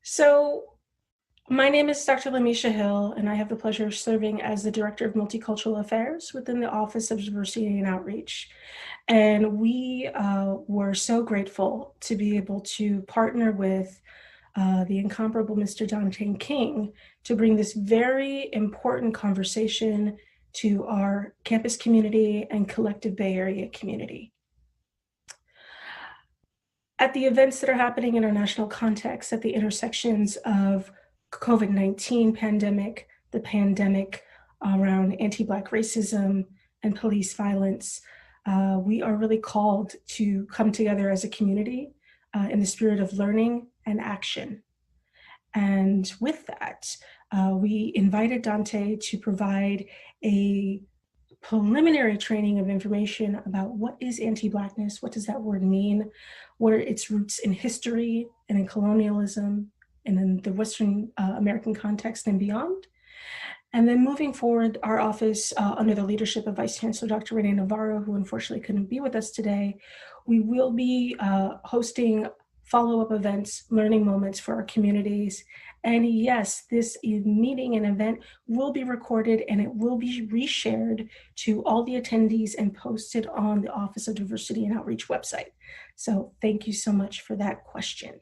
So my name is Dr. Lamisha Hill, and I have the pleasure of serving as the Director of Multicultural Affairs within the Office of Diversity and Outreach. And we were so grateful to be able to partner with the incomparable Mr. Dante King to bring this very important conversation to our campus community and collective Bay Area community. At the events that are happening in our national context, at the intersections of COVID-19 pandemic, the pandemic around anti-Black racism and police violence, we are really called to come together as a community in the spirit of learning and action. And with that, we invited Dante to provide a preliminary training of information about what is anti-Blackness, what does that word mean, what are its roots in history and in colonialism and in the Western American context and beyond. And then moving forward, our office, under the leadership of Vice Chancellor Dr. Renee Navarro, who unfortunately couldn't be with us today, we will be hosting follow-up events, learning moments for our communities. And yes, this meeting and event will be recorded and it will be reshared to all the attendees and posted on the Office of Diversity and Outreach website. So thank you so much for that question.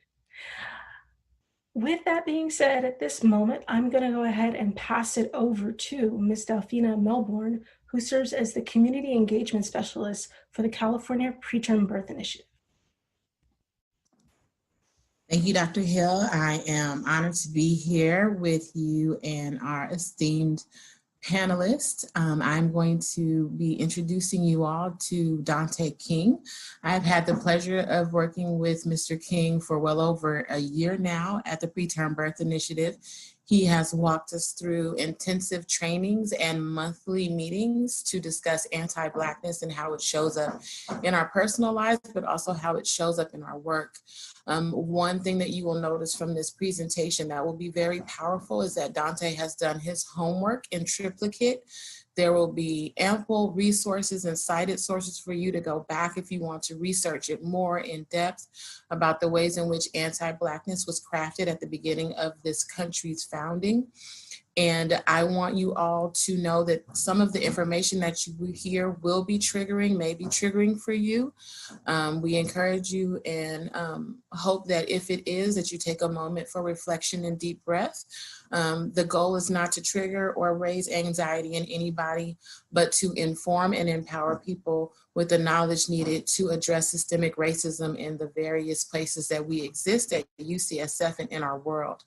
With that being said, at this moment, I'm going to go ahead and pass it over to Ms. Delphina Melbourne, who serves as the Community Engagement Specialist for the California Preterm Birth Initiative. Thank you, Dr. Hill. I am honored to be here with you and our esteemed panelists. I'm going to be introducing you all to Dante King. I've had the pleasure of working with Mr. King for well over a year now at the Preterm Birth Initiative. He has walked us through intensive trainings and monthly meetings to discuss anti-Blackness and how it shows up in our personal lives, but also how it shows up in our work. One thing that you will notice from this presentation that will be very powerful is that Dante has done his homework in triplicate. There will be ample resources and cited sources for you to go back if you want to research it more in depth about the ways in which anti-Blackness was crafted at the beginning of this country's founding. And I want you all to know that some of the information that you hear will be triggering, may be triggering for you. We encourage you and hope that if it is, that you take a moment for reflection and deep breath. The goal is not to trigger or raise anxiety in anybody, but to inform and empower people with the knowledge needed to address systemic racism in the various places that we exist at UCSF and in our world.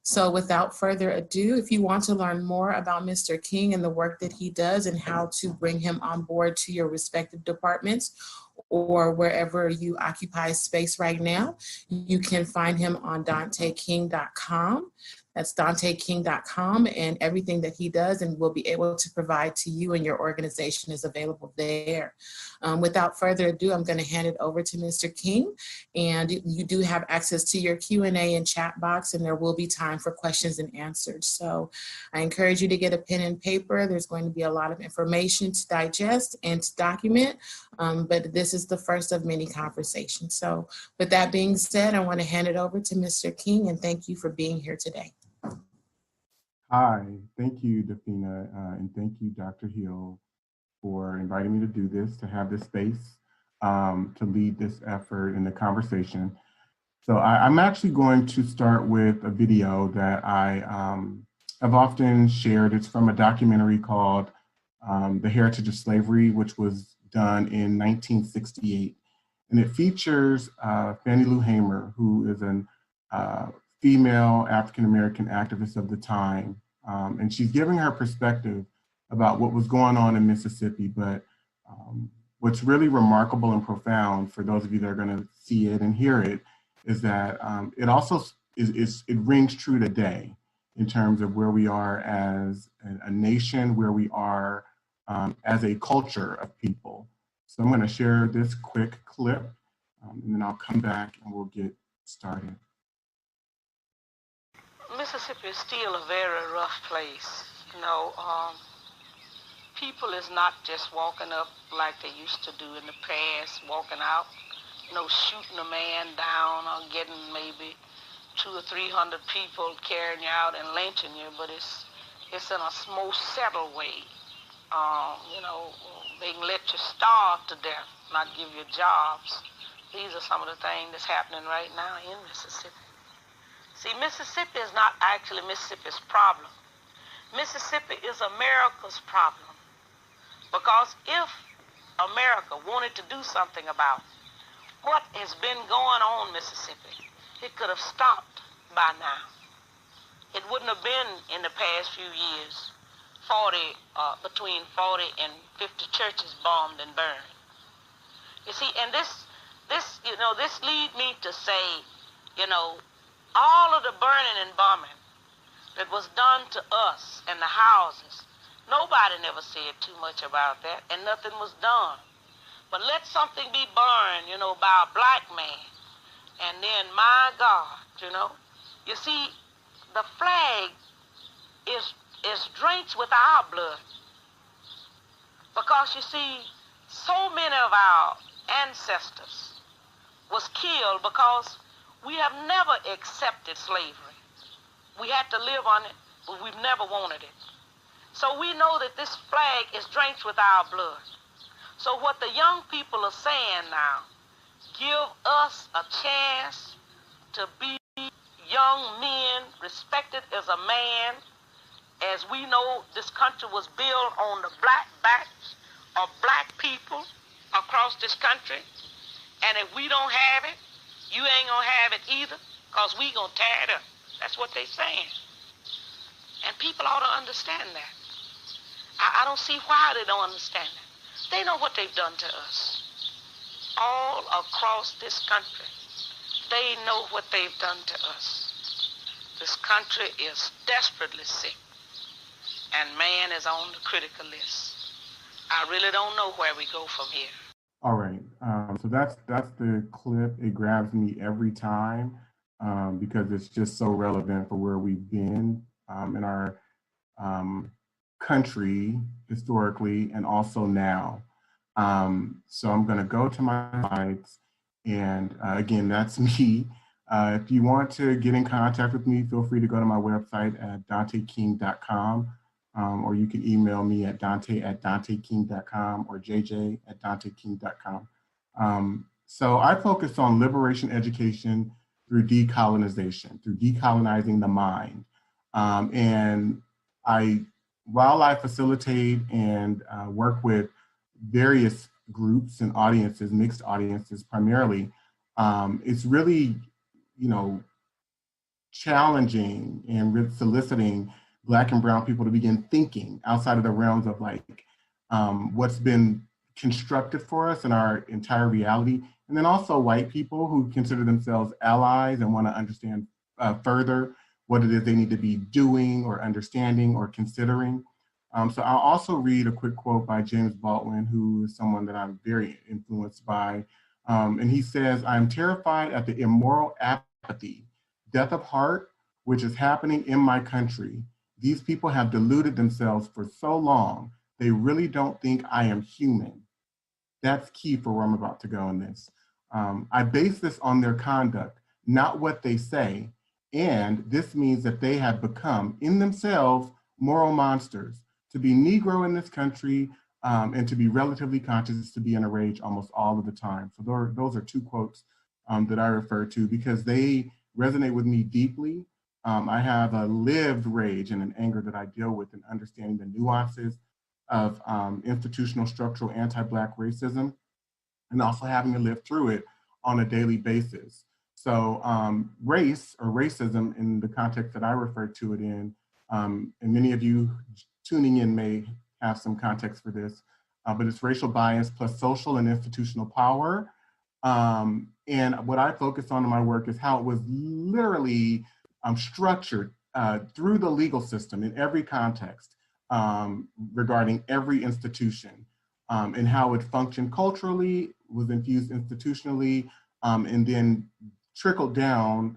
So without further ado, if you want to learn more about Mr. King and the work that he does and how to bring him on board to your respective departments or wherever you occupy space right now, you can find him on DanteKing.com. That's DanteKing.com, and everything that he does and will be able to provide to you and your organization is available there. Without further ado, I'm going to hand it over to Mr. King, and you do have access to your Q&A and chat box, and there will be time for questions and answers. So I encourage you to get a pen and paper. There's going to be a lot of information to digest and to document, but this is the first of many conversations. So with that being said, I want to hand it over to Mr. King, and thank you for being here today. Hi, thank you, Delphina, and thank you, Dr. Hill, for inviting me to do this, to have this space, to lead this effort in the conversation. So I'm actually going to start with a video that I have often shared. It's from a documentary called The Heritage of Slavery, which was done in 1968. And it features Fannie Lou Hamer, who is an female African-American activist of the time. And she's giving her perspective about what was going on in Mississippi. But what's really remarkable and profound for those of you that are gonna see it and hear it is that it also it rings true today in terms of where we are as a nation, where we are as a culture of people. So I'm gonna share this quick clip and then I'll come back and we'll get started. Mississippi is still a very rough place. You know, people is not just walking up like they used to do in the past, walking out, you know, shooting a man down or getting maybe 200 or 300 people carrying you out and lynching you, but it's in a most settled way. You know, they can let you starve to death, not give you jobs. These are some of the things that's happening right now in Mississippi. See, Mississippi is not actually Mississippi's problem. Mississippi is America's problem. Because if America wanted to do something about what has been going on in Mississippi, it could have stopped by now. It wouldn't have been in the past few years between 40 and 50 churches bombed and burned. You see, and this lead me to say, all of the burning and bombing that was done to us and the houses, nobody never said too much about that, and nothing was done. But let something be burned, by a black man, and then, my God, you see, the flag is drenched with our blood. Because, you see, so many of our ancestors was killed because we have never accepted slavery. We had to live on it, but we've never wanted it. So we know that this flag is drenched with our blood. So what the young people are saying now, give us a chance to be young men, respected as a man. As we know, this country was built on the black backs of black people across this country. And if we don't have it, you ain't gonna have it either, because we gonna tear it up. That's what they saying. And people ought to understand that. I don't see why they don't understand that. They know what they've done to us. All across this country, they know what they've done to us. This country is desperately sick, and man is on the critical list. I really don't know where we go from here. All right, so that's the clip. It grabs me every time because it's just so relevant for where we've been in our country historically and also now. So I'm going to go to my slides, and again, that's me. If you want to get in contact with me, feel free to go to my website at danteking.com. Or you can email me at dante@danteking.com or jj@danteking.com. So I focus on liberation education through decolonization, through decolonizing the mind. And while I facilitate and work with various groups and audiences, mixed audiences primarily, it's really, challenging and soliciting Black and brown people to begin thinking outside of the realms of what's been constructed for us in our entire reality. And then also white people who consider themselves allies and want to understand further what it is they need to be doing or understanding or considering. So I'll also read a quick quote by James Baldwin, who is someone that I'm very influenced by. And he says, "I'm terrified at the immoral apathy, death of heart, which is happening in my country. These people have deluded themselves for so long, they really don't think I am human." That's key for where I'm about to go in this. I base this on their conduct, not what they say. And this means that they have become, in themselves, moral monsters. To be Negro in this country and to be relatively conscious to be in a rage almost all of the time. So those are two quotes that I refer to because they resonate with me deeply. I have a lived rage and an anger that I deal with in understanding the nuances of institutional structural anti-Black racism and also having to live through it on a daily basis. So race or racism in the context that I refer to it in, and many of you tuning in may have some context for this, but it's racial bias plus social and institutional power. And what I focus on in my work is how it was literally structured through the legal system in every context regarding every institution and how it functioned culturally, was infused institutionally, and then trickled down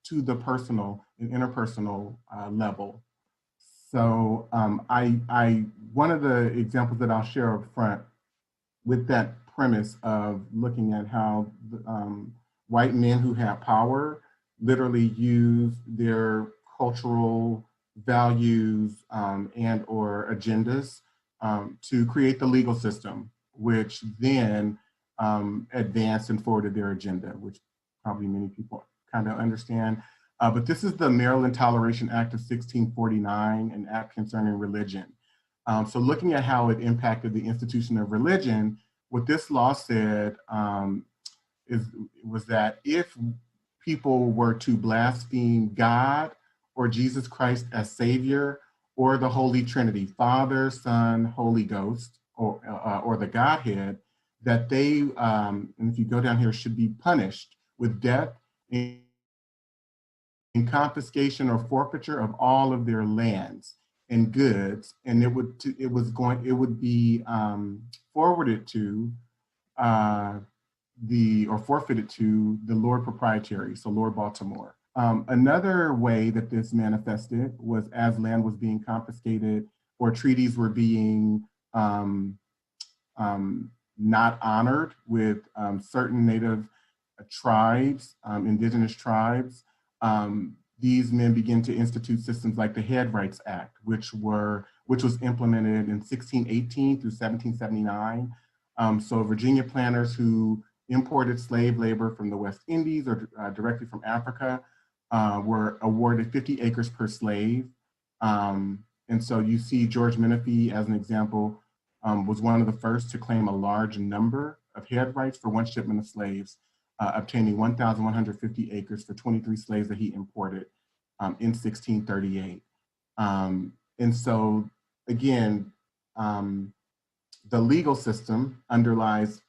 to the personal and interpersonal level. So one of the examples that I'll share up front with that premise of looking at how white men who have power literally used their cultural values and or agendas to create the legal system, which then advanced and forwarded their agenda, which probably many people kind of understand. But this is the Maryland Toleration Act of 1649, an act concerning religion. So looking at how it impacted the institution of religion, what this law said was that if people were to blaspheme God or Jesus Christ as Savior or the Holy Trinity, Father, Son, Holy Ghost, or the Godhead, that they, and if you go down here, should be punished with death and confiscation or forfeiture of all of their lands and goods, and it would be forwarded to or forfeited to the Lord Proprietary, so Lord Baltimore. Another way that this manifested was as land was being confiscated or treaties were being not honored with certain Native tribes, indigenous tribes. These men began to institute systems like the Head Rights Act, which was implemented in 1618 through 1779. So Virginia planters who imported slave labor from the West Indies or directly from Africa were awarded 50 acres per slave. And so you see George Menifee, as an example, was one of the first to claim a large number of head rights for one shipment of slaves, obtaining 1,150 acres for 23 slaves that he imported in 1638. And so again, the legal system underlies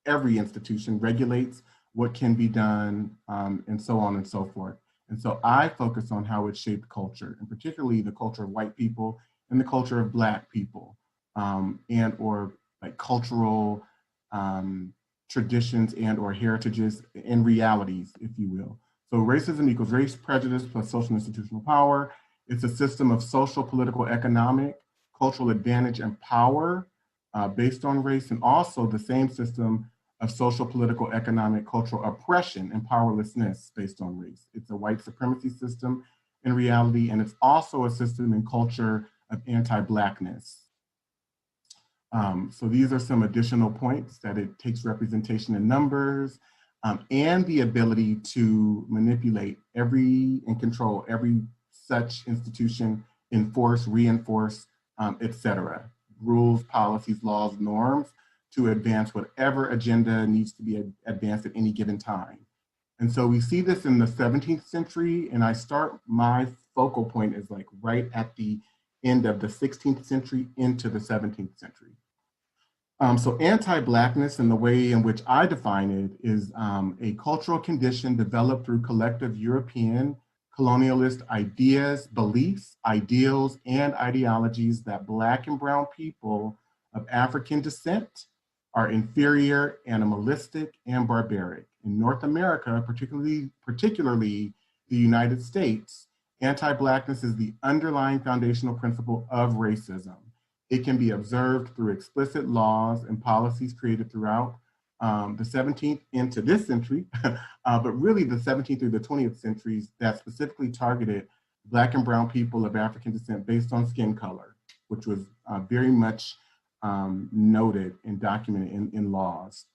every institution, regulates what can be done, and so on and so forth. And so I focus on how it shaped culture, and particularly the culture of white people and the culture of Black people, and or like cultural traditions and or heritages and realities, if you will. So racism equals race prejudice plus social institutional power. It's a system of social, political, economic, cultural advantage and power based on race, and also the same system of social, political, economic, cultural oppression and powerlessness based on race. It's a white supremacy system in reality, and it's also a system and culture of anti-Blackness. So these are some additional points that it takes representation in numbers and the ability to manipulate and control every such institution, enforce, reinforce, etc. Rules, policies, laws, norms to advance whatever agenda needs to be advanced at any given time. And so we see this in the 17th century, and I start my focal point is like right at the end of the 16th century into the 17th century. So anti-Blackness, in the way in which I define it, is a cultural condition developed through collective European colonialist ideas, beliefs, ideals, and ideologies that Black and brown people of African descent are inferior, animalistic, and barbaric. In North America, particularly the United States, anti-Blackness is the underlying foundational principle of racism. It can be observed through explicit laws and policies created throughout the 17th into this century, but really the 17th through the 20th centuries that specifically targeted Black and brown people of African descent based on skin color, which was very much noted and documented in laws.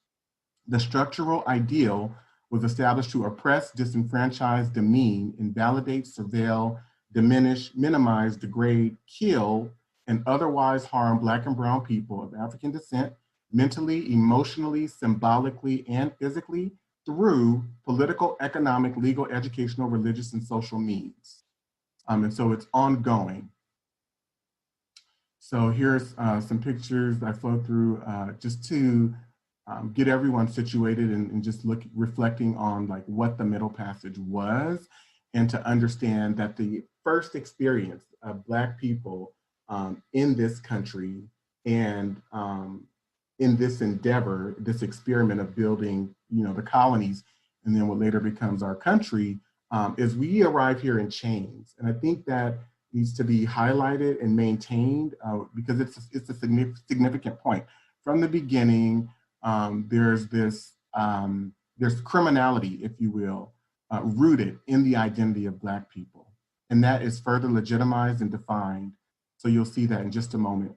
The structural ideal was established to oppress, disenfranchise, demean, invalidate, surveil, diminish, minimize, degrade, kill, and otherwise harm Black and brown people of African descent mentally, emotionally, symbolically, and physically through political, economic, legal, educational, religious, and social means. And so it's ongoing. So here's some pictures I flowed through just to get everyone situated and just reflecting on like what the Middle Passage was, and to understand that the first experience of Black people in this country and in this endeavor, this experiment of building, the colonies, and then what later becomes our country, is we arrive here in chains. And I think that needs to be highlighted and maintained because it's a significant point. From the beginning, there's criminality, if you will, rooted in the identity of Black people. And that is further legitimized and defined. So you'll see that in just a moment.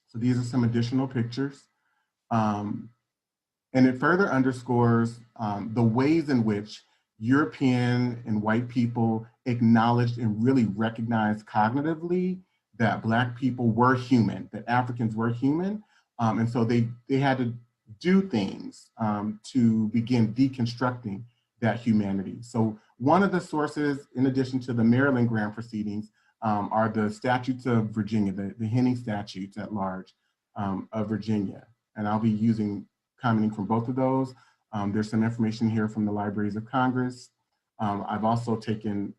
So these are some additional pictures. And it further underscores the ways in which European and white people acknowledged and really recognized cognitively that Black people were human, that Africans were human. And so they had to do things to begin deconstructing that humanity. So one of the sources, in addition to the Maryland Grant proceedings, are the statutes of Virginia, the Henning statutes at large of Virginia. And I'll be commenting from both of those. There's some information here from the Libraries of Congress. I've also taken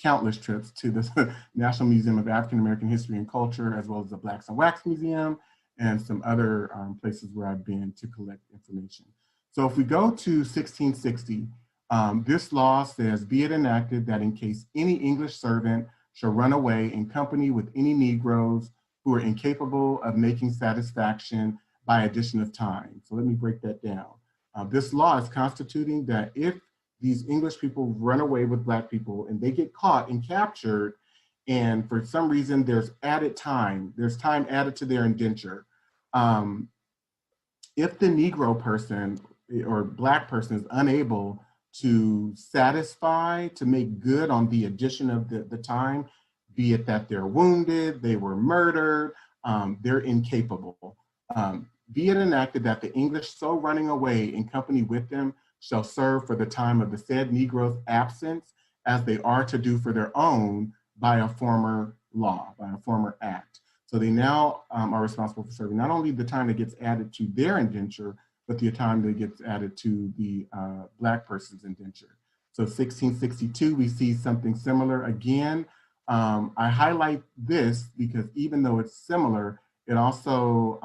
countless trips to the National Museum of African American History and Culture, as well as the Blacks and Wax Museum, and some other places where I've been to collect information. So if we go to 1660, this law says, "Be it enacted that in case any English servant shall run away in company with any Negroes who are incapable of making satisfaction by addition of time." So let me break that down. This law is constituting that if these English people run away with Black people and they get caught and captured, and for some reason there's time added to their indenture, if the Negro person or Black person is unable to satisfy, to make good on the addition of the time, be it that they're wounded, they were murdered, they're incapable. Be it enacted that the English so running away in company with them shall serve for the time of the said Negro's absence as they are to do for their own by a former law, by a former act. So they now are responsible for serving not only the time that gets added to their indenture, but the time that gets added to the Black person's indenture. So 1662, we see something similar again. I highlight this because even though it's similar, it also,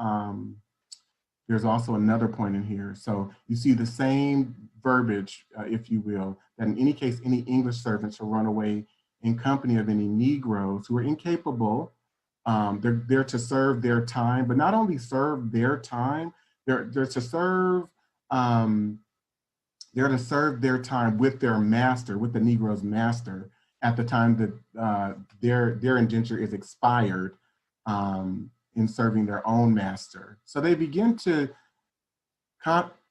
there's also another point in here. So you see the same verbiage, if you will, that in any case, any English servant shall run away in company of any Negroes who are incapable. They're to serve their time, but not only serve their time, they're to serve their time with their master, with the Negro's master, at the time that their indenture is expired in serving their own master. So they begin to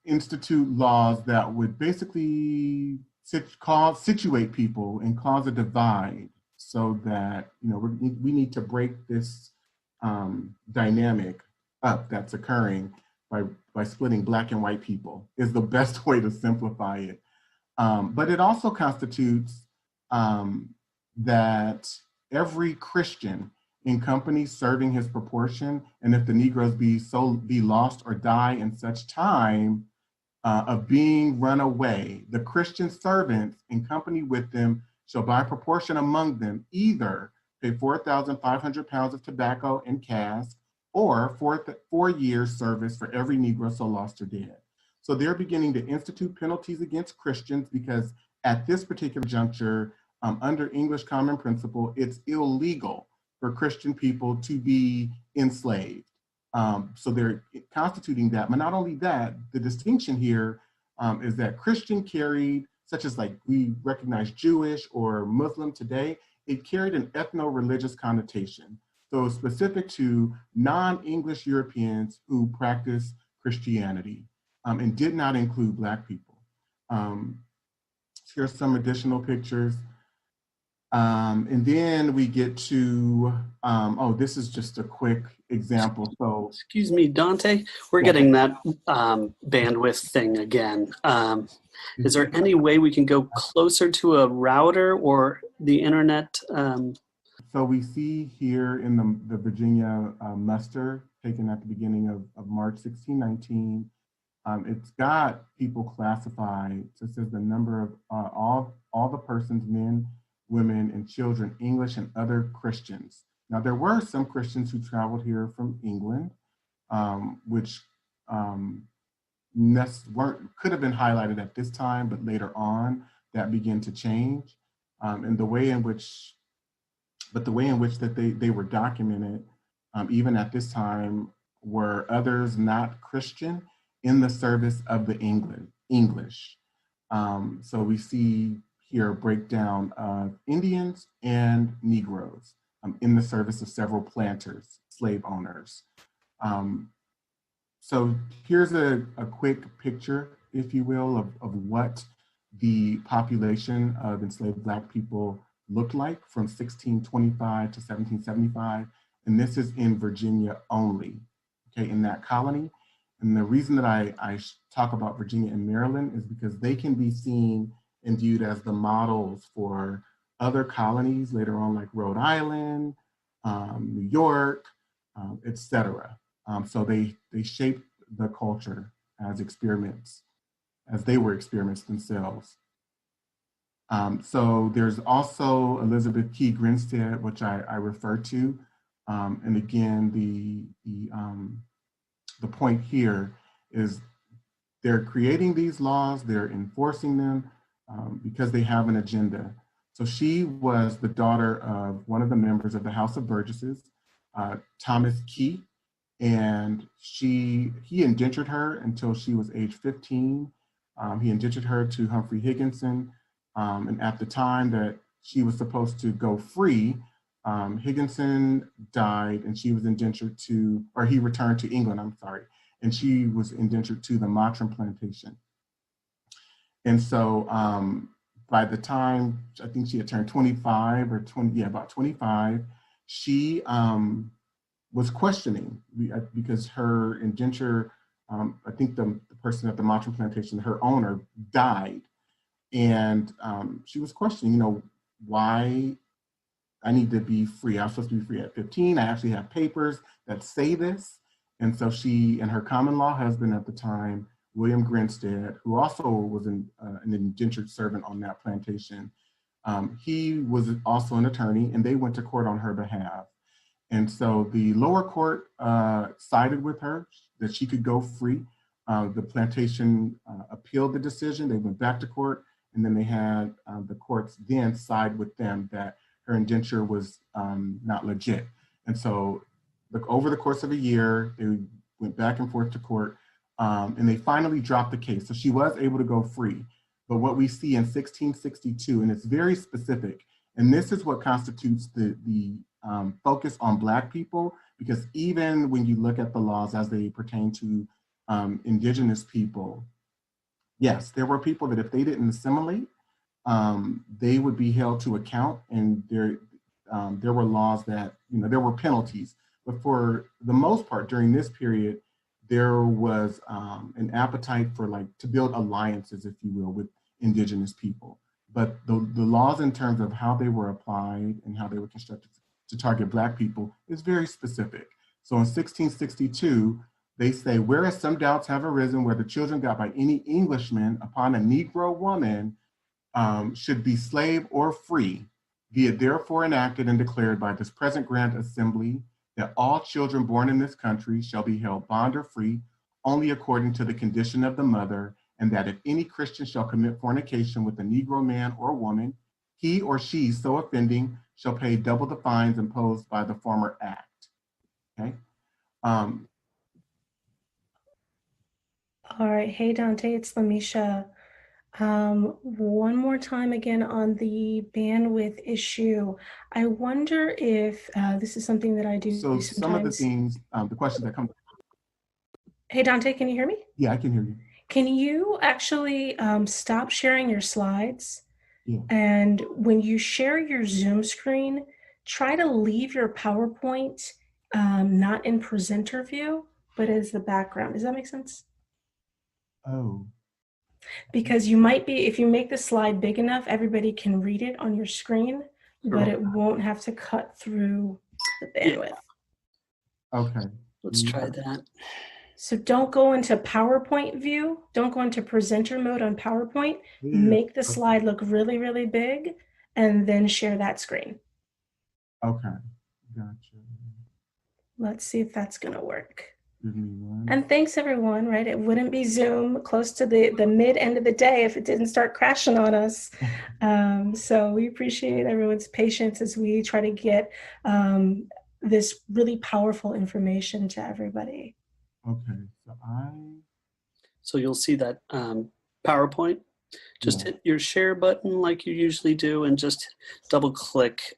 institute laws that would basically situate people and cause a divide, so that we need to break this dynamic up that's occurring by splitting Black and white people, is the best way to simplify it. But it also constitutes that every Christian in company serving his proportion, and if the Negroes be lost or die in such time of being run away, the Christian servants in company with them shall by proportion among them either pay 4,500 pounds of tobacco and cask, or 4 years service for every Negro so lost or dead. So they're beginning to institute penalties against Christians because at this particular juncture, under English common principle, it's illegal for Christian people to be enslaved. So they're constituting that, but not only that, the distinction here is that Christian carried, such as like we recognize Jewish or Muslim today, it carried an ethno-religious connotation. So specific to non-English Europeans who practice Christianity and did not include Black people. Here's some additional pictures. And then we get to, this is just a quick example. So, excuse me, Dante, we're getting that bandwidth thing again. Is there any way we can go closer to a router or the internet? So we see here in the Virginia muster taken at the beginning of March 1619, it's got people classified. So it says the number of all the persons, men, women, and children, English and other Christians. Now there were some Christians who traveled here from England, which could have been highlighted at this time, but later on that began to change. And the way in which that they were documented, even at this time, were others not Christian in the service of the English. So we see here a breakdown of Indians and Negroes in the service of several planters, slave owners. So here's a quick picture, if you will, of what the population of enslaved Black people looked like from 1625 to 1775. And this is in Virginia only, okay, in that colony. And the reason that I talk about Virginia and Maryland is because they can be seen and viewed as the models for other colonies later on, like Rhode Island, New York, et cetera. So they shaped the culture as experiments, as they were experiments themselves. So there's also Elizabeth Key Grinstead, which I refer to. And again, the point here is they're creating these laws, they're enforcing them because they have an agenda. So she was the daughter of one of the members of the House of Burgesses, Thomas Key, and he indentured her until she was age 15. He indentured her to Humphrey Higginson, and at the time that she was supposed to go free, Higginson died and she was indentured to, or he returned to England, I'm sorry, and she was indentured to the Mottram plantation. And so by the time, I think she had turned 25 or 20, yeah, about 25, she was questioning because her indenture, I think the person at the Mottram plantation, her owner, died. And she was questioning, you know, why I need to be free. I was supposed to be free at 15. I actually have papers that say this. And so she and her common law husband at the time, William Grinstead, who also was an indentured servant on that plantation, he was also an attorney, and they went to court on her behalf. And so the lower court sided with her that she could go free. The plantation appealed the decision. They went back to court, and then they had the courts then side with them that her indenture was not legit. And so over the course of a year, they went back and forth to court, and they finally dropped the case. So she was able to go free. But what we see in 1662, and it's very specific, and this is what constitutes the focus on Black people, because even when you look at the laws as they pertain to indigenous people, yes, there were people that if they didn't assimilate, they would be held to account, and there were laws that, you know, there were penalties. But for the most part, during this period, there was an appetite for to build alliances, if you will, with indigenous people. But the laws in terms of how they were applied and how they were constructed to target Black people is very specific. So in 1662, they say, whereas some doubts have arisen whether children got by any Englishman upon a Negro woman should be slave or free, be it therefore enacted and declared by this present grand assembly that all children born in this country shall be held bond or free only according to the condition of the mother, and that if any Christian shall commit fornication with a Negro man or woman, he or she so offending shall pay double the fines imposed by the former act. Okay. All right. Hey, Dante, it's Lamisha. One more time again on the bandwidth issue. I wonder if this is something that I do So sometimes. some of the things, the questions that come. Hey, Dante, can you hear me? Yeah, I can hear you. Can you actually stop sharing your slides? Yeah. And when you share your Zoom screen, try to leave your PowerPoint not in presenter view, but as the background. Does that make sense? Oh. Because you might be, if you make the slide big enough, everybody can read it on your screen, but it won't have to cut through the bandwidth. Yeah. Okay. Let's try that. So don't go into PowerPoint view. Don't go into presenter mode on PowerPoint. Yeah. Make the slide look really, really big, and then share that screen. Okay. Gotcha. Let's see if that's going to work. Give me one. And thanks, everyone, right? It wouldn't be Zoom close to the mid end of the day if it didn't start crashing on us. So we appreciate everyone's patience as we try to get this really powerful information to everybody. Okay, so you'll see that PowerPoint. Just Yeah. hit your share button like you usually do and just double click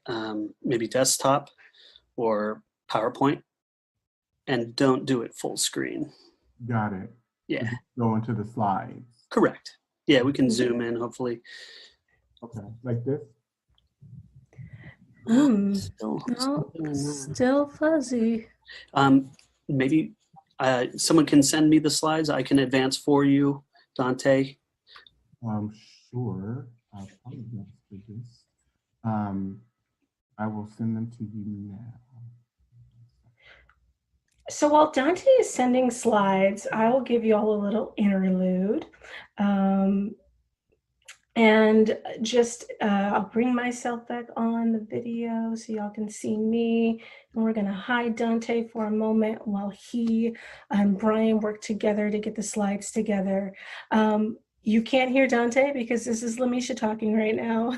maybe desktop or PowerPoint, and don't do it full screen. Got it. So Yeah, just go into the slides. correct. Yeah, we can zoom in hopefully. Okay, like this? Still No, doing that. still fuzzy. Maybe someone can send me the slides. I can advance for you, Dante. Sure. I'll probably just do this. I will send them to you now. So while Dante is sending slides, I will give you all a little interlude. And just, I'll bring myself back on the video so y'all can see me. And we're gonna hide Dante for a moment while he and Brian work together to get the slides together. You can't hear Dante because this is Lamisha talking right now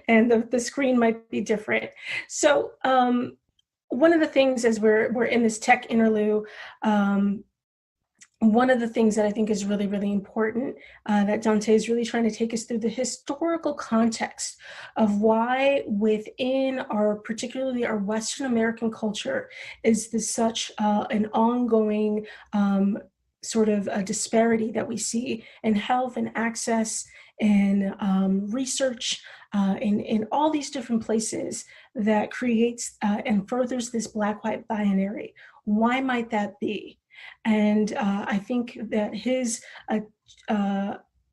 and the screen might be different. So one of the things as we're in this tech interlude, one of the things that I think is really, really important that Dante is really trying to take us through the historical context of why within our, particularly our Western American culture, is this such an ongoing sort of a disparity that we see in health and access and research in all these different places that creates and furthers this Black-white binary. Why might that be? And I think that his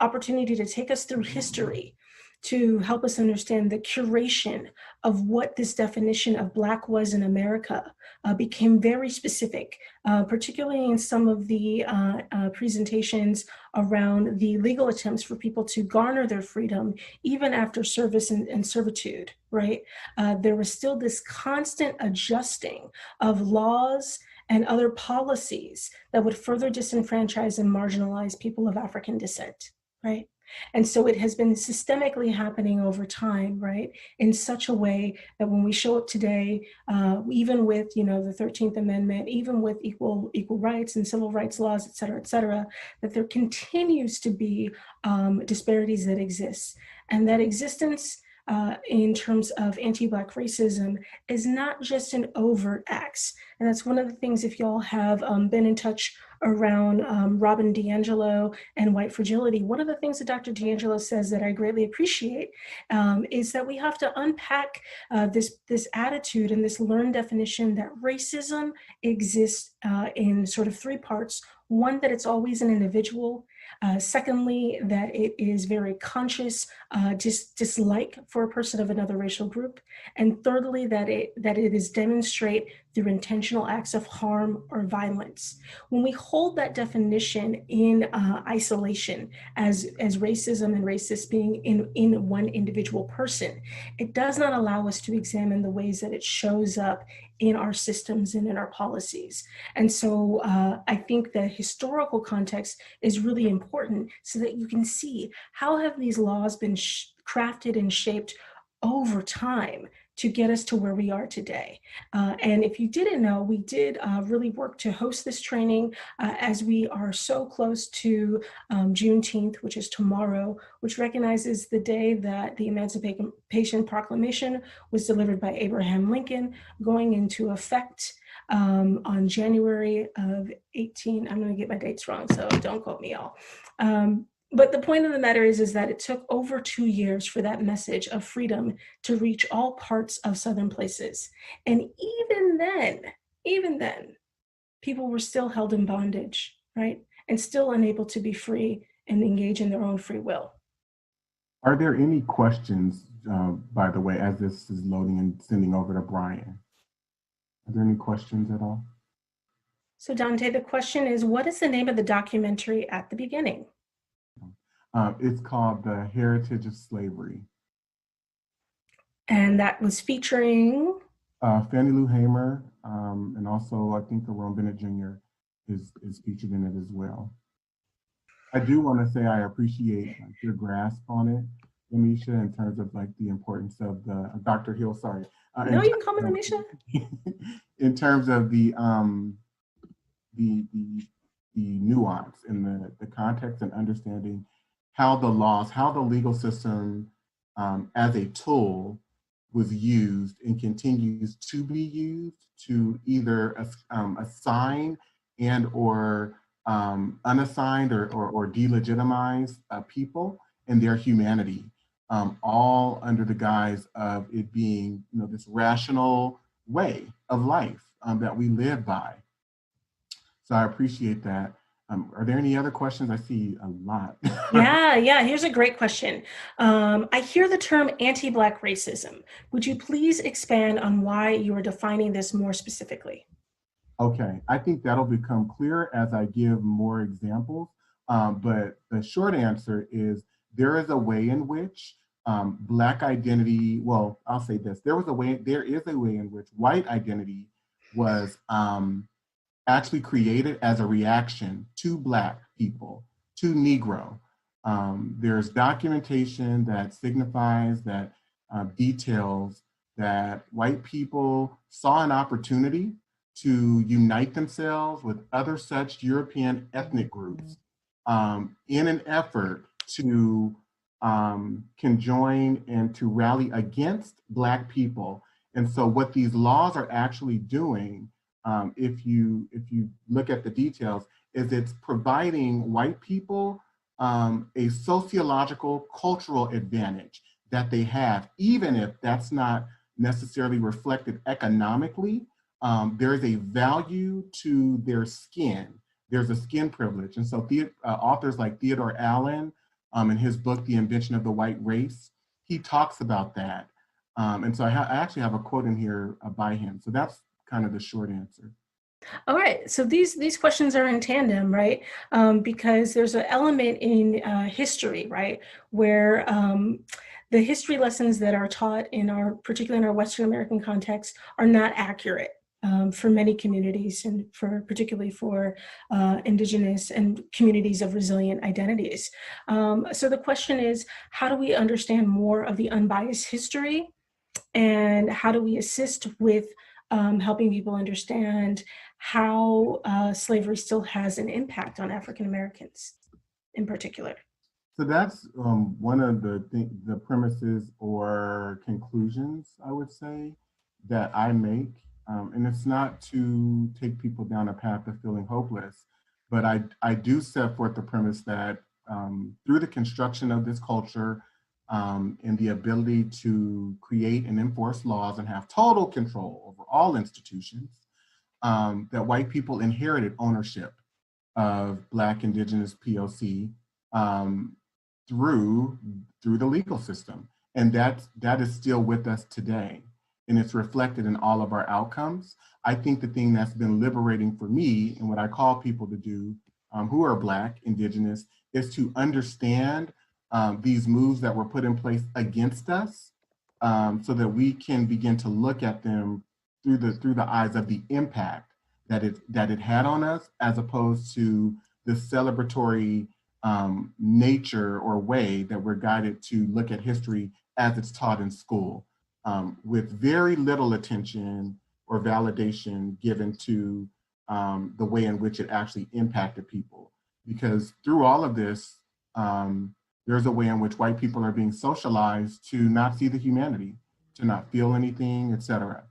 opportunity to take us through history to help us understand the curation of what this definition of Black was in America became very specific, particularly in some of the presentations around the legal attempts for people to garner their freedom, even after service and servitude, right? There was still this constant adjusting of laws and other policies that would further disenfranchise and marginalize people of African descent, right? And so it has been systemically happening over time, right? In such a way that when we show up today, even with, the 13th Amendment, even with equal rights and civil rights laws, et cetera, that there continues to be disparities that exist. And that existence in terms of anti-Black racism is not just an overt act. And that's one of the things, if y'all have been in touch around Robin DiAngelo and white fragility, one of the things that Dr. DiAngelo says that I greatly appreciate is that we have to unpack this attitude and this learned definition that racism exists in sort of three parts. One, that it's always an individual. Secondly, that it is very conscious dislike for a person of another racial group. And thirdly, that it is demonstrate through intentional acts of harm or violence. When we hold that definition in isolation as racism and racist being in one individual person, it does not allow us to examine the ways that it shows up in our systems and in our policies. And so I think the historical context is really important so that you can see how have these laws been crafted and shaped over time to get us to where we are today. And if you didn't know, we did really work to host this training as we are so close to Juneteenth, which is tomorrow, which recognizes the day that the Emancipation Proclamation was delivered by Abraham Lincoln, going into effect on January of 18, I'm gonna get my dates wrong, so don't quote me all. But the point of the matter is that it took over 2 years for that message of freedom to reach all parts of Southern places. And even then, people were still held in bondage, right? And still unable to be free and engage in their own free will. Are there any questions, by the way, as this is loading and sending over to Brian? Are there any questions at all? So Dante, the question is, what is the name of the documentary at the beginning? It's called The Heritage of Slavery. And that was featuring? Fannie Lou Hamer, and also I think Jerome Bennett Jr. is featured in it as well. I do want to say I appreciate your grasp on it, Lamisha, in terms of like the importance of the, Dr. Hill, sorry. No, you can call me Lamisha. In terms of the nuance and the context and understanding how the laws, how the legal system as a tool was used and continues to be used to either assign and or unassigned or delegitimize people and their humanity, all under the guise of it being, this rational way of life that we live by. So I appreciate that. Are there any other questions? I see a lot. Yeah. Here's a great question. I hear the term anti-Black racism. Would you please expand on why you are defining this more specifically? Okay, I think that'll become clear as I give more examples. But the short answer is there is a way in which Black identity, well, I'll say this, there is a way in which white identity was actually created as a reaction to Black people, to Negro. There's documentation that signifies, that details that white people saw an opportunity to unite themselves with other such European ethnic groups in an effort to conjoin and to rally against Black people. And so what these laws are actually doing, if you look at the details, is it's providing white people a sociological, cultural advantage that they have, even if that's not necessarily reflected economically. There is a value to their skin. There's a skin privilege. And so authors like Theodore Allen, in his book, The Invention of the White Race, he talks about that. And so I actually have a quote in here by him. So that's kind of the short answer. All right, so these questions are in tandem, right? Because there's an element in history, right, where the history lessons that are taught particularly in our Western American context, are not accurate for many communities, and particularly for Indigenous and communities of resilient identities. So the question is, how do we understand more of the unbiased history, and how do we assist with helping people understand how slavery still has an impact on African Americans in particular? So that's one of the premises or conclusions, I would say, that I make. And it's not to take people down a path of feeling hopeless, but I do set forth the premise that through the construction of this culture and the ability to create and enforce laws and have total control over all institutions, that white people inherited ownership of Black, Indigenous, POC through the legal system. And that is still with us today. And it's reflected in all of our outcomes. I think the thing that's been liberating for me and what I call people to do who are Black, Indigenous, is to understand these moves that were put in place against us so that we can begin to look at them through the eyes of the impact that it had on us, as opposed to the celebratory nature or way that we're guided to look at history as it's taught in school, with very little attention or validation given to the way in which it actually impacted people. Because through all of this, there's a way in which white people are being socialized to not see the humanity, to not feel anything, et cetera.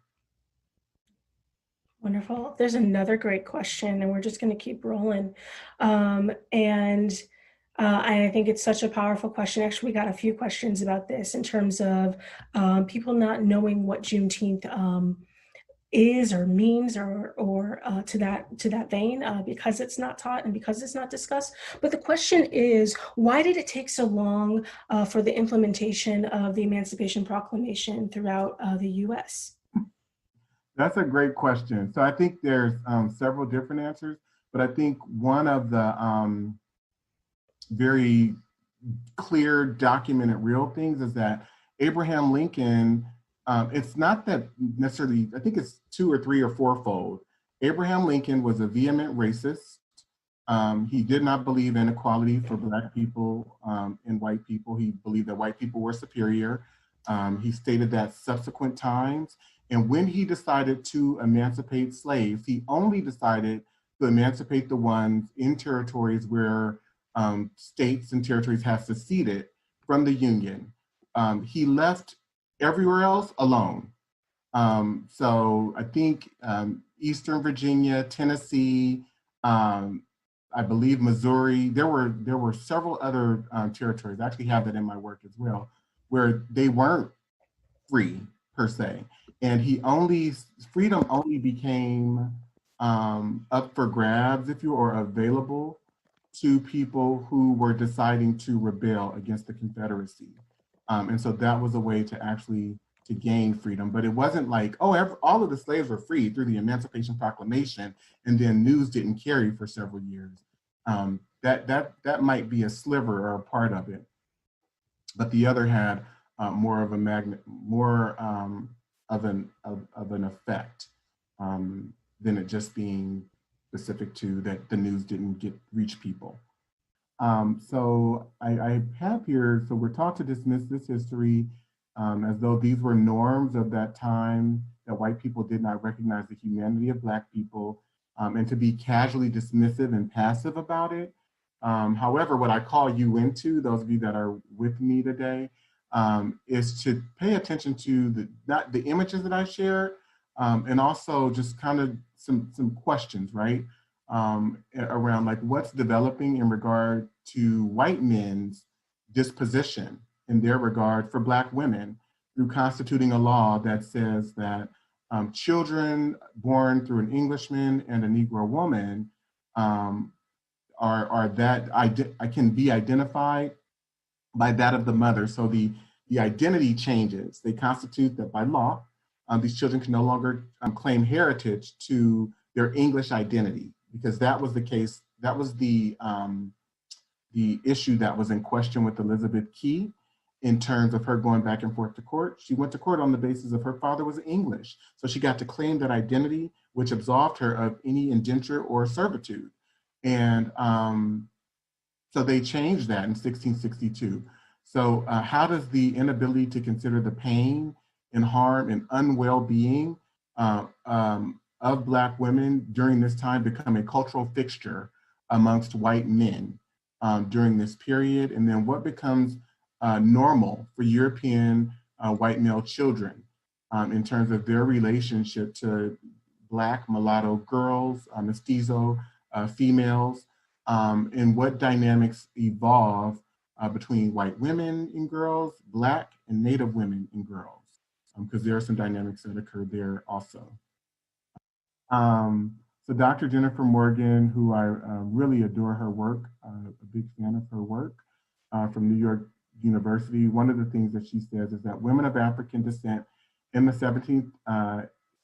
Wonderful. There's another great question, and we're just going to keep rolling. I think it's such a powerful question. Actually, we got a few questions about this in terms of people not knowing what Juneteenth is or means, or to that vein, because it's not taught and because it's not discussed. But the question is, why did it take so long for the implementation of the Emancipation Proclamation throughout the U.S.? That's a great question. So I think there's several different answers, but I think one of the very clear, documented, real things is that Abraham Lincoln, it's not that necessarily, I think it's 2 or 3 or 4-fold. Abraham Lincoln was a vehement racist. He did not believe in equality for Black people and white people. He believed that white people were superior. He stated that subsequent times. And when he decided to emancipate slaves, he only decided to emancipate the ones in territories where states and territories had seceded from the Union. He left everywhere else alone. So I think Eastern Virginia, Tennessee, I believe Missouri, there were several other territories, I actually have that in my work as well, where they weren't free per se. And freedom only became up for grabs, if you are available to people who were deciding to rebel against the Confederacy. And so that was a way to actually to gain freedom. But it wasn't like, oh, all of the slaves were free through the Emancipation Proclamation, and then news didn't carry for several years. That might be a sliver or a part of it. But the other had more of a of an effect than it just being specific to that the news didn't reach people. So I have here, so we're taught to dismiss this history as though these were norms of that time, that white people did not recognize the humanity of Black people, and to be casually dismissive and passive about it. However, what I call you into, those of you that are with me today, is to pay attention to the images that I shared, and also just kind of some questions, right? Around like what's developing in regard to white men's disposition in their regard for Black women through constituting a law that says that children born through an Englishman and a Negro woman are that I can be identified by that of the mother. So the identity changes. They constitute that by law, these children can no longer claim heritage to their English identity, because that was the case. That was the issue that was in question with Elizabeth Key in terms of her going back and forth to court. She went to court on the basis of her father was English. So she got to claim that identity, which absolved her of any indenture or servitude. And so they changed that in 1662. So how does the inability to consider the pain and harm and unwell-being of Black women during this time become a cultural fixture amongst white men during this period? And then what becomes normal for European white male children in terms of their relationship to Black mulatto girls, mestizo females, and what dynamics evolve between white women and girls, Black and Native women and girls, because there are some dynamics that occur there also. So Dr. Jennifer Morgan, who I really adore her work, a big fan of her work from New York University, one of the things that she says is that women of African descent in the 17th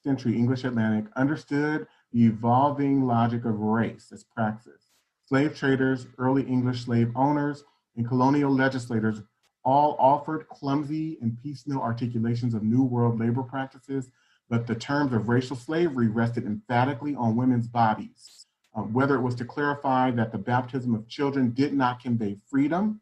century English Atlantic understood the evolving logic of race as praxis. Slave traders, early English slave owners, and colonial legislators all offered clumsy and piecemeal articulations of New World labor practices, but the terms of racial slavery rested emphatically on women's bodies, whether it was to clarify that the baptism of children did not convey freedom,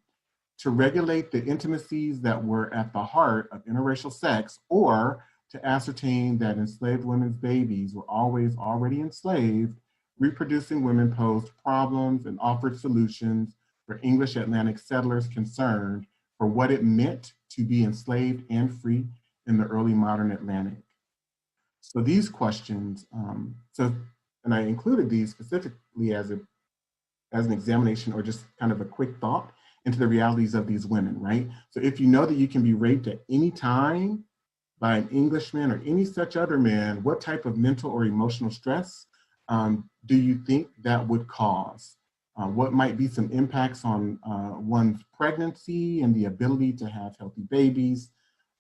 to regulate the intimacies that were at the heart of interracial sex, or to ascertain that enslaved women's babies were always already enslaved. Reproducing women posed problems and offered solutions for English Atlantic settlers concerned for what it meant to be enslaved and free in the early modern Atlantic. So these questions, and I included these specifically as an examination or just kind of a quick thought into the realities of these women, right? So if you know that you can be raped at any time by an Englishman or any such other man, what type of mental or emotional stress do you think that would cause? What might be some impacts on one's pregnancy and the ability to have healthy babies?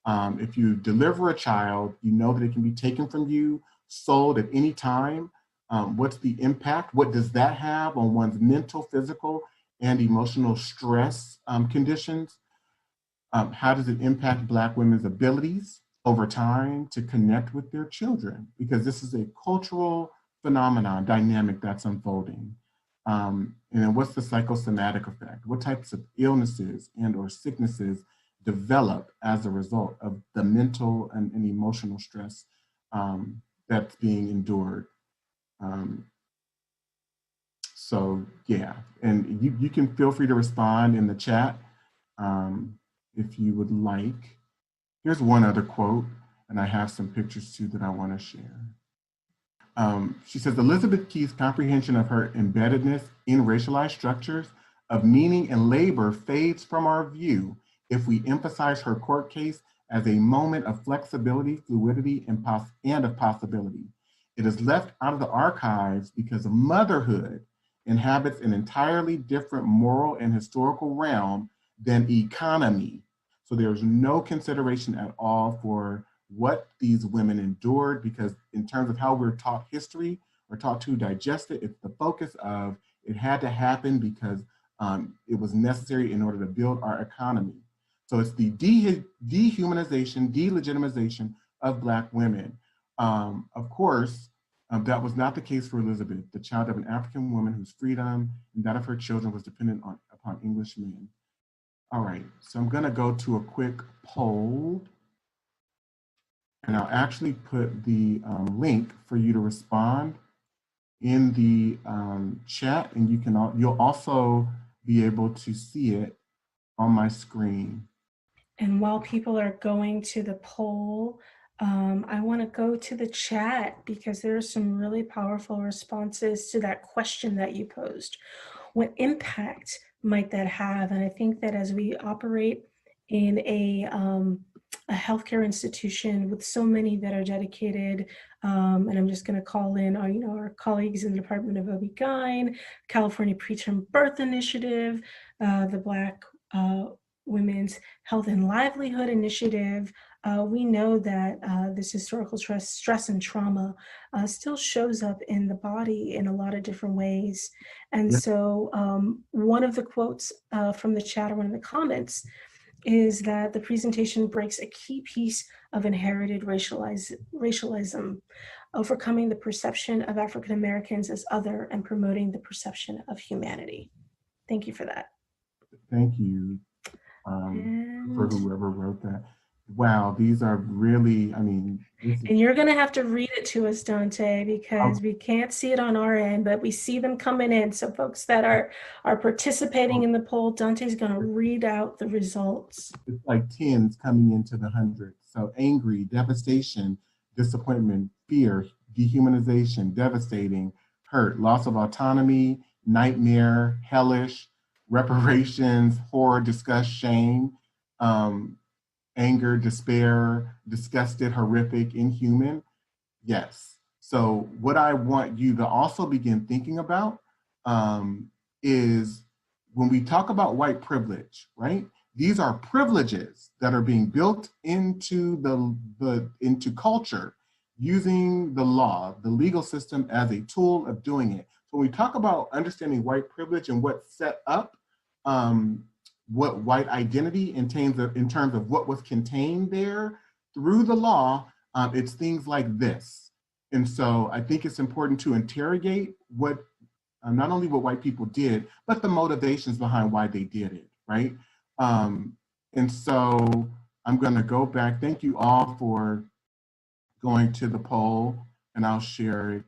If you deliver a child, you know that it can be taken from you, sold at any time. What's the impact? What does that have on one's mental, physical, and emotional stress conditions? How does it impact Black women's abilities over time to connect with their children? Because this is a cultural phenomenon, dynamic that's unfolding. And then what's the psychosomatic effect? What types of illnesses and or sicknesses develop as a result of the mental and emotional stress that's being endured? So Yeah, and you can feel free to respond in the chat if you would like. Here's one other quote, and I have some pictures too that I want to share. She says, Elizabeth Key's comprehension of her embeddedness in racialized structures of meaning and labor fades from our view if we emphasize her court case as a moment of flexibility, fluidity, and of possibility. It is left out of the archives because motherhood inhabits an entirely different moral and historical realm than economy. So there's no consideration at all for what these women endured, because in terms of how we're taught history, we're taught to digest it. It's the focus of it had to happen because it was necessary in order to build our economy. So it's the dehumanization, delegitimization of Black women. Of course, that was not the case for Elizabeth, the child of an African woman whose freedom and that of her children was dependent upon English men. All right, so I'm gonna go to a quick poll. And I'll actually put the link for you to respond in the chat, and you'll also be able to see it on my screen. And while people are going to the poll, I want to go to the chat because there are some really powerful responses to that question that you posed. What impact might that have? And I think that as we operate in a healthcare institution with so many that are dedicated, and I'm just going to call in our colleagues in the Department of OB-GYN, California Preterm Birth Initiative, the Black Women's Health and Livelihood Initiative. We know that this historical stress and trauma still shows up in the body in a lot of different ways. And Yeah. so one of the quotes from the chat, or one of the comments, is that the presentation breaks a key piece of inherited racialism, overcoming the perception of African Americans as other and promoting the perception of humanity. Thank you for that. Thank you for whoever wrote that. Wow, these are really, and you're going to have to read it to us, Dante, because we can't see it on our end, but we see them coming in. So folks that are participating in the poll, Dante's going to read out the results. It's like tens coming into the hundreds. So angry, devastation, disappointment, fear, dehumanization, devastating, hurt, loss of autonomy, nightmare, hellish, reparations, horror, disgust, shame, anger, despair, disgusted, horrific, inhuman. Yes. So what I want you to also begin thinking about is when we talk about white privilege, right? These are privileges that are being built into into culture using the law, the legal system as a tool of doing it. So when we talk about understanding white privilege and what set up what white identity in terms of what was contained there through the law, it's things like this. And so I think it's important to interrogate what, not only what white people did, but the motivations behind why they did it, right? And so I'm gonna go back. Thank you all for going to the poll, and I'll share it.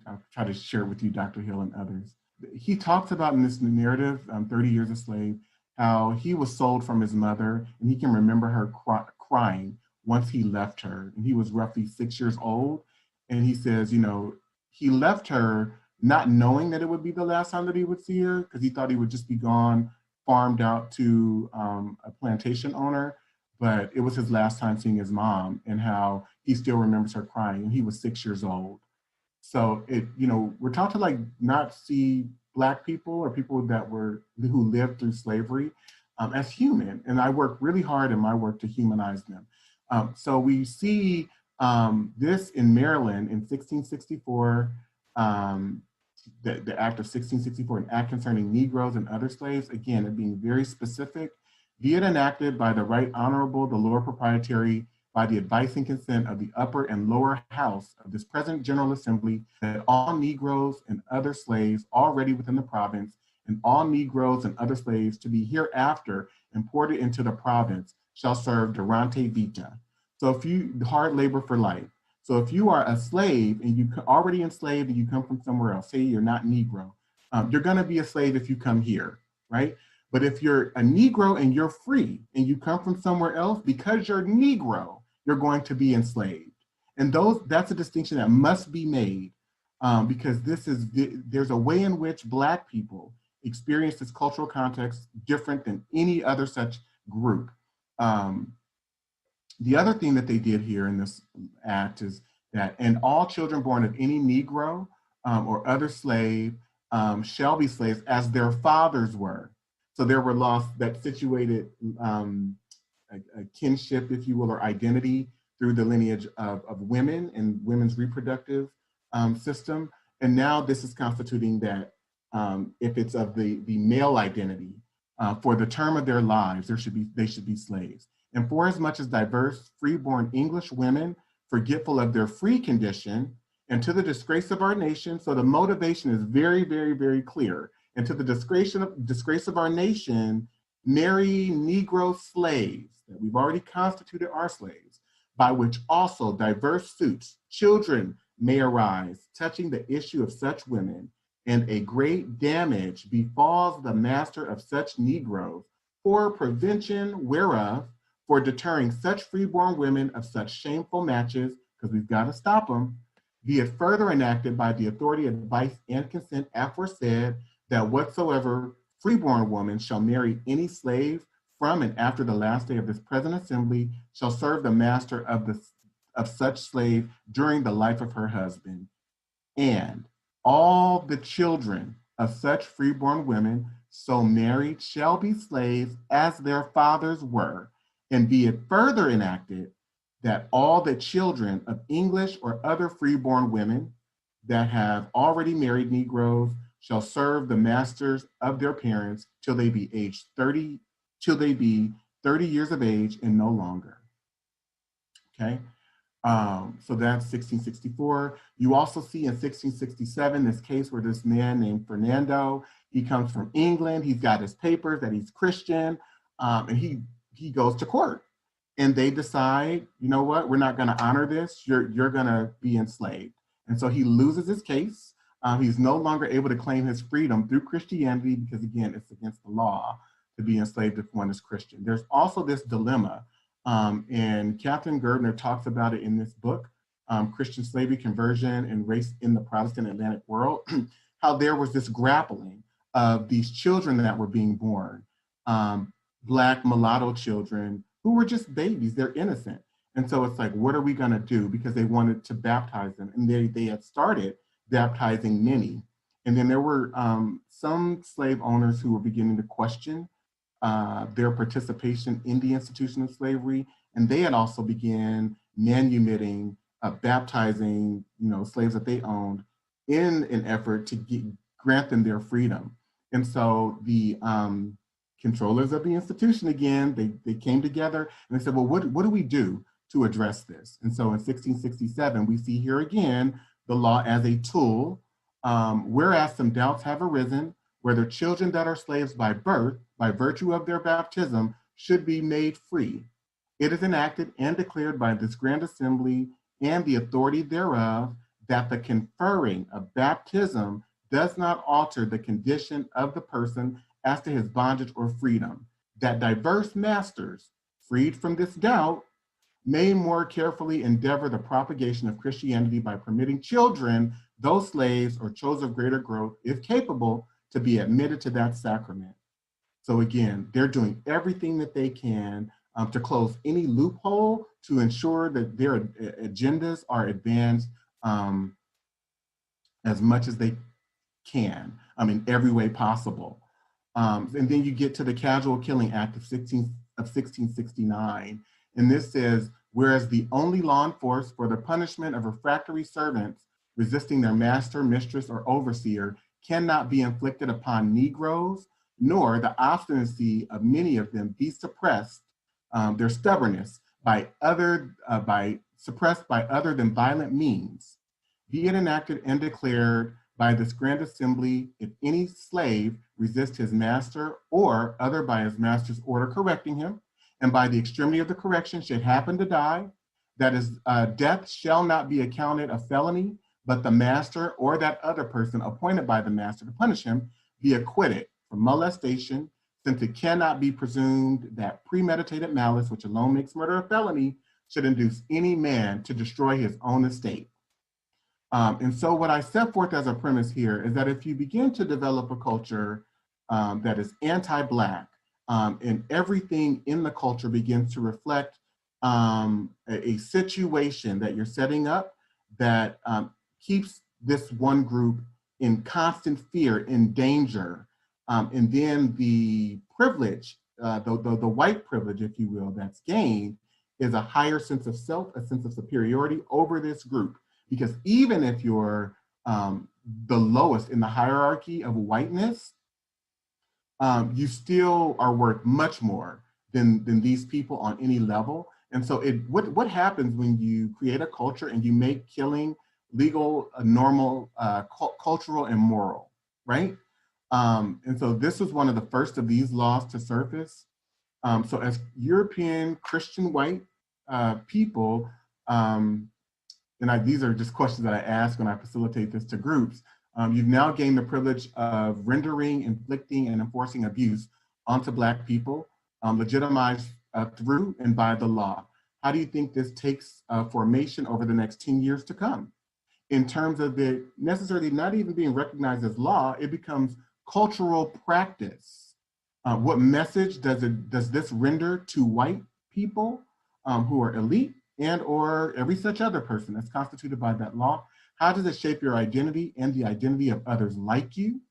I'll try to share it with you, Dr. Hill and others. He talks about in this narrative, 30 Years a Slave, how he was sold from his mother, and he can remember her crying once he left her. And he was roughly 6 years old. And he says, he left her not knowing that it would be the last time that he would see her, because he thought he would just be gone, farmed out to a plantation owner. But it was his last time seeing his mom, and how he still remembers her crying, and he was 6 years old. So we're taught to not see Black people or people who lived through slavery as human. And I work really hard in my work to humanize them. So we see this in Maryland in 1664, the Act of 1664, an act concerning Negroes and other slaves, again, it being very specific, be it enacted by the Right Honorable, the Lord Proprietary, by the advice and consent of the upper and lower house of this present General Assembly, that all Negroes and other slaves already within the province, and all Negroes and other slaves to be hereafter imported into the province, shall serve durante vita. So hard labor for life. So if you are a slave and you already enslaved and you come from somewhere else, say you're not Negro, You're going to be a slave if you come here, right? But if you're a Negro and you're free and you come from somewhere else, because you're Negro, you're going to be enslaved. And that's a distinction that must be made, because there's a way in which Black people experience this cultural context different than any other such group. The other thing that they did here in this act is that, and all children born of any Negro or other slave shall be slaves as their fathers were. So there were laws that situated a kinship, if you will, or identity through the lineage of women and women's reproductive system. And now this is constituting that if it's of the male identity, for the term of their lives, they should be slaves. And for as much as diverse, freeborn English women, forgetful of their free condition, and to the disgrace of our nation, so the motivation is very, very, very clear. And to the disgrace of our nation, marry Negro slaves, that we've already constituted our slaves, by which also diverse suits, children may arise, touching the issue of such women, and a great damage befalls the master of such Negroes, for prevention whereof, for deterring such freeborn women of such shameful matches, because we've got to stop them, be it further enacted by the authority, advice, and consent aforesaid, that whatsoever freeborn woman shall marry any slave from and after the last day of this present assembly shall serve the master of such slave during the life of her husband. And all the children of such freeborn women so married shall be slaves as their fathers were. And be it further enacted that all the children of English or other freeborn women that have already married Negroes shall serve the masters of their parents till they be 30 years of age and no longer. Okay, so that's 1664. You also see in 1667 this case where this man named Fernando, he comes from England, he's got his papers that he's Christian, and he goes to court. And they decide, you know what, we're not gonna honor this, you're gonna be enslaved. And so he loses his case. He's no longer able to claim his freedom through Christianity because, again, it's against the law to be enslaved if one is Christian. There's also this dilemma, and Catherine Gardner talks about it in this book, Christian Slavery, Conversion, and Race in the Protestant Atlantic World, how there was this grappling of these children that were being born, Black mulatto children who were just babies, they're innocent. And so it's like, what are we gonna do? Because they wanted to baptize them, and they had started baptizing many. And then there were some slave owners who were beginning to question their participation in the institution of slavery. And they had also began manumitting, baptizing, slaves that they owned in an effort to grant them their freedom. And so the controllers of the institution, again, they came together and they said, well, what do we do to address this? And so in 1667, we see here again, the law as a tool, whereas some doubts have arisen, whether children that are slaves by birth, by virtue of their baptism, should be made free. It is enacted and declared by this Grand Assembly and the authority thereof that the conferring of baptism does not alter the condition of the person as to his bondage or freedom, that diverse masters, freed from this doubt, may more carefully endeavor the propagation of Christianity by permitting children, those slaves or chosen of greater growth, if capable, to be admitted to that sacrament. So again, they're doing everything that they can to close any loophole to ensure that their agendas are advanced as much as they can, in every way possible. And then you get to the Casual Killing Act of 1669. And this says, whereas the only law enforced for the punishment of refractory servants resisting their master, mistress, or overseer cannot be inflicted upon Negroes, nor the obstinacy of many of them be suppressed, their stubbornness suppressed by other than violent means, be it enacted and declared by this Grand Assembly, if any slave resist his master or other by his master's order correcting him, and by the extremity of the correction should happen to die, that his death shall not be accounted a felony, but the master or that other person appointed by the master to punish him be acquitted from molestation, since it cannot be presumed that premeditated malice, which alone makes murder a felony, should induce any man to destroy his own estate. And so what I set forth as a premise here is that if you begin to develop a culture that is anti-Black, and everything in the culture begins to reflect a situation that you're setting up that keeps this one group in constant fear, in danger, and then the privilege, the white privilege, if you will, that's gained is a higher sense of self, a sense of superiority over this group. Because even if you're the lowest in the hierarchy of whiteness, you still are worth much more than these people on any level. And so what happens when you create a culture and you make killing legal, normal, cultural, and moral, right? And so this was one of the first of these laws to surface. So as European Christian white people, these are just questions that I ask when I facilitate this to groups. You've now gained the privilege of rendering, inflicting, and enforcing abuse onto Black people, legitimized through and by the law. How do you think this takes formation over the next 10 years to come? In terms of it necessarily not even being recognized as law, it becomes cultural practice. What message does this render to white people who are elite and or every such other person that's constituted by that law? How does it shape your identity and the identity of others like you?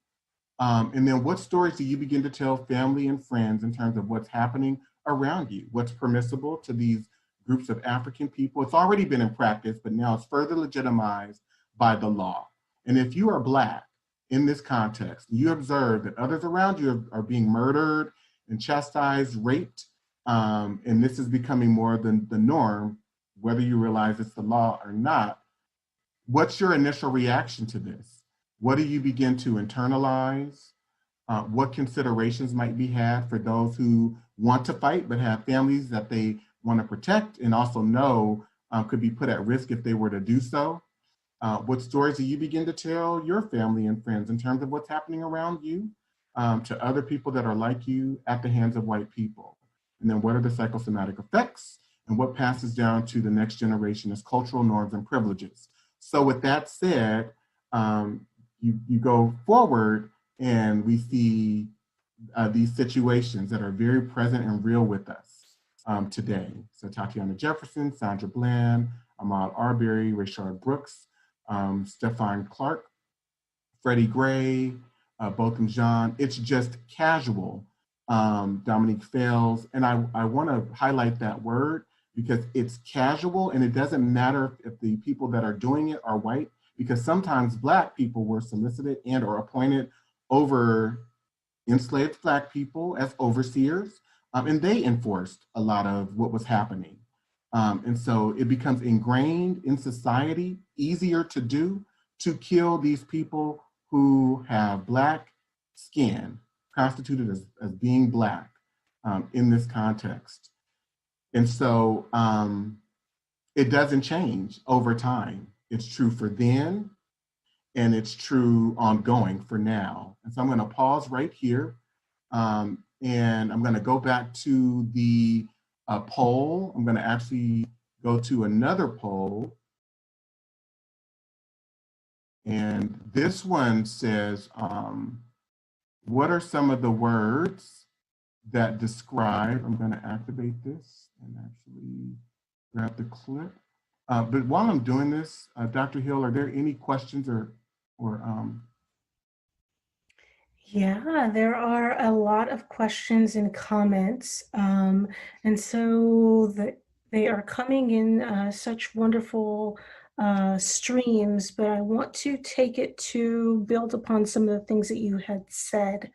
And then what stories do you begin to tell family and friends in terms of what's happening around you? What's permissible to these groups of African people? It's already been in practice, but now it's further legitimized by the law. And if you are Black in this context, you observe that others around you are being murdered and chastised, raped, and this is becoming more than the norm, whether you realize it's the law or not, what's your initial reaction to this? What do you begin to internalize? What considerations might be had for those who want to fight but have families that they want to protect and also know could be put at risk if they were to do so? What stories do you begin to tell your family and friends in terms of what's happening around you to other people that are like you at the hands of white people? And then what are the psychosomatic effects and what passes down to the next generation as cultural norms and privileges? So with that said, you go forward and we see these situations that are very present and real with us today. So Tatiana Jefferson, Sandra Bland, Ahmaud Arbery, Rayshard Brooks, Stephon Clark, Freddie Gray, Botham Jean. It's just casual. Dominique Fails. And I want to highlight that word because it's casual and it doesn't matter if the people that are doing it are white, because sometimes Black people were solicited and or appointed over enslaved Black people as overseers, and they enforced a lot of what was happening. And so it becomes ingrained in society, easier to do, to kill these people who have Black skin, constituted as being Black in this context. And so it doesn't change over time. It's true for then, and it's true ongoing for now. And so I'm gonna pause right here, and I'm gonna go back to the poll. I'm gonna actually go to another poll. And this one says, what are some of the words that describe, I'm gonna activate this and actually grab the clip. But while I'm doing this, Dr. Hill, are there any questions or Yeah, there are a lot of questions and comments. And so they are coming in such wonderful streams, but I want to take it to build upon some of the things that you had said.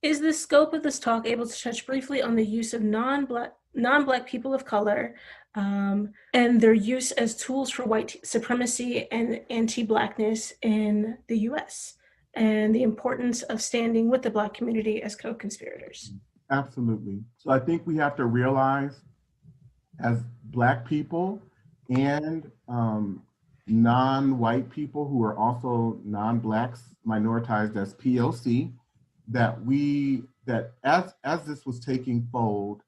Is the scope of this talk able to touch briefly on the use of non-Black people of color and their use as tools for white supremacy and anti-Blackness in the US, and the importance of standing with the Black community as co-conspirators? Absolutely. So I think we have to realize as Black people and non-white people who are also non-blacks, minoritized as POC, that as this was taking fold,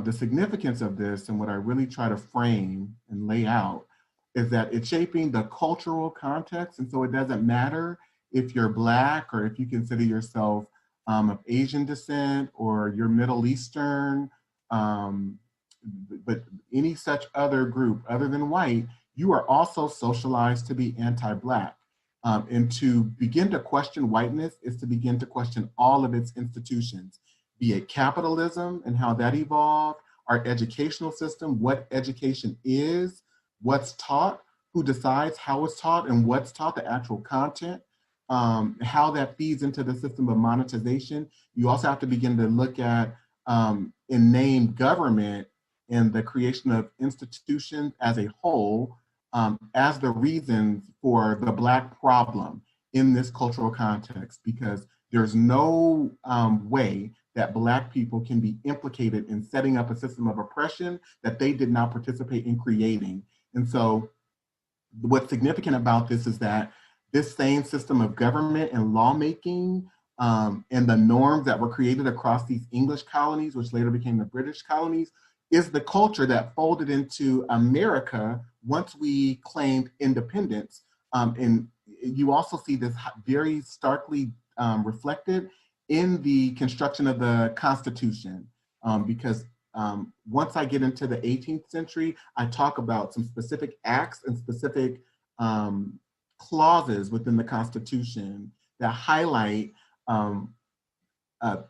the significance of this and what I really try to frame and lay out is that it's shaping the cultural context. And so it doesn't matter if you're Black or if you consider yourself of Asian descent or you're Middle Eastern, but any such other group other than white, you are also socialized to be anti-Black. And to begin to question whiteness is to begin to question all of its institutions, be it capitalism and how that evolved, our educational system, what education is, what's taught, who decides how it's taught and what's taught, the actual content, how that feeds into the system of monetization. You also have to begin to look at and name government and the creation of institutions as a whole as the reasons for the Black problem in this cultural context, because there's no way that Black people can be implicated in setting up a system of oppression that they did not participate in creating. And so what's significant about this is that this same system of government and lawmaking and the norms that were created across these English colonies, which later became the British colonies, is the culture that folded into America once we claimed independence. And you also see this very starkly reflected in the construction of the Constitution, because once I get into the 18th century, I talk about some specific acts and specific clauses within the Constitution that highlight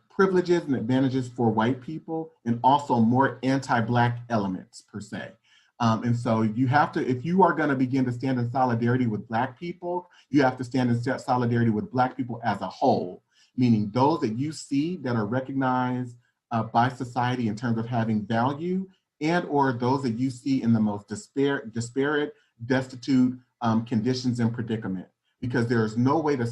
privileges and advantages for white people and also more anti-Black elements per se. And so you have to, if you are gonna begin to stand in solidarity with Black people, you have to stand in solidarity with Black people as a whole, meaning those that you see that are recognized by society in terms of having value, and or those that you see in the most disparate, destitute conditions and predicament. Because there's no way to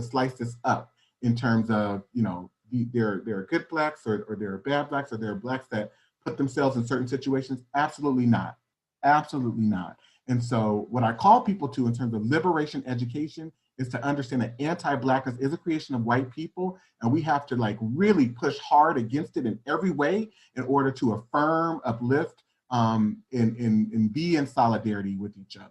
slice this up in terms of, you know, there are good Blacks or there are bad Blacks or there are Blacks that put themselves in certain situations. Absolutely not, absolutely not. And so what I call people to in terms of liberation education is to understand that anti-Blackness is a creation of white people, and we have to like really push hard against it in every way in order to affirm, uplift, and be in solidarity with each other.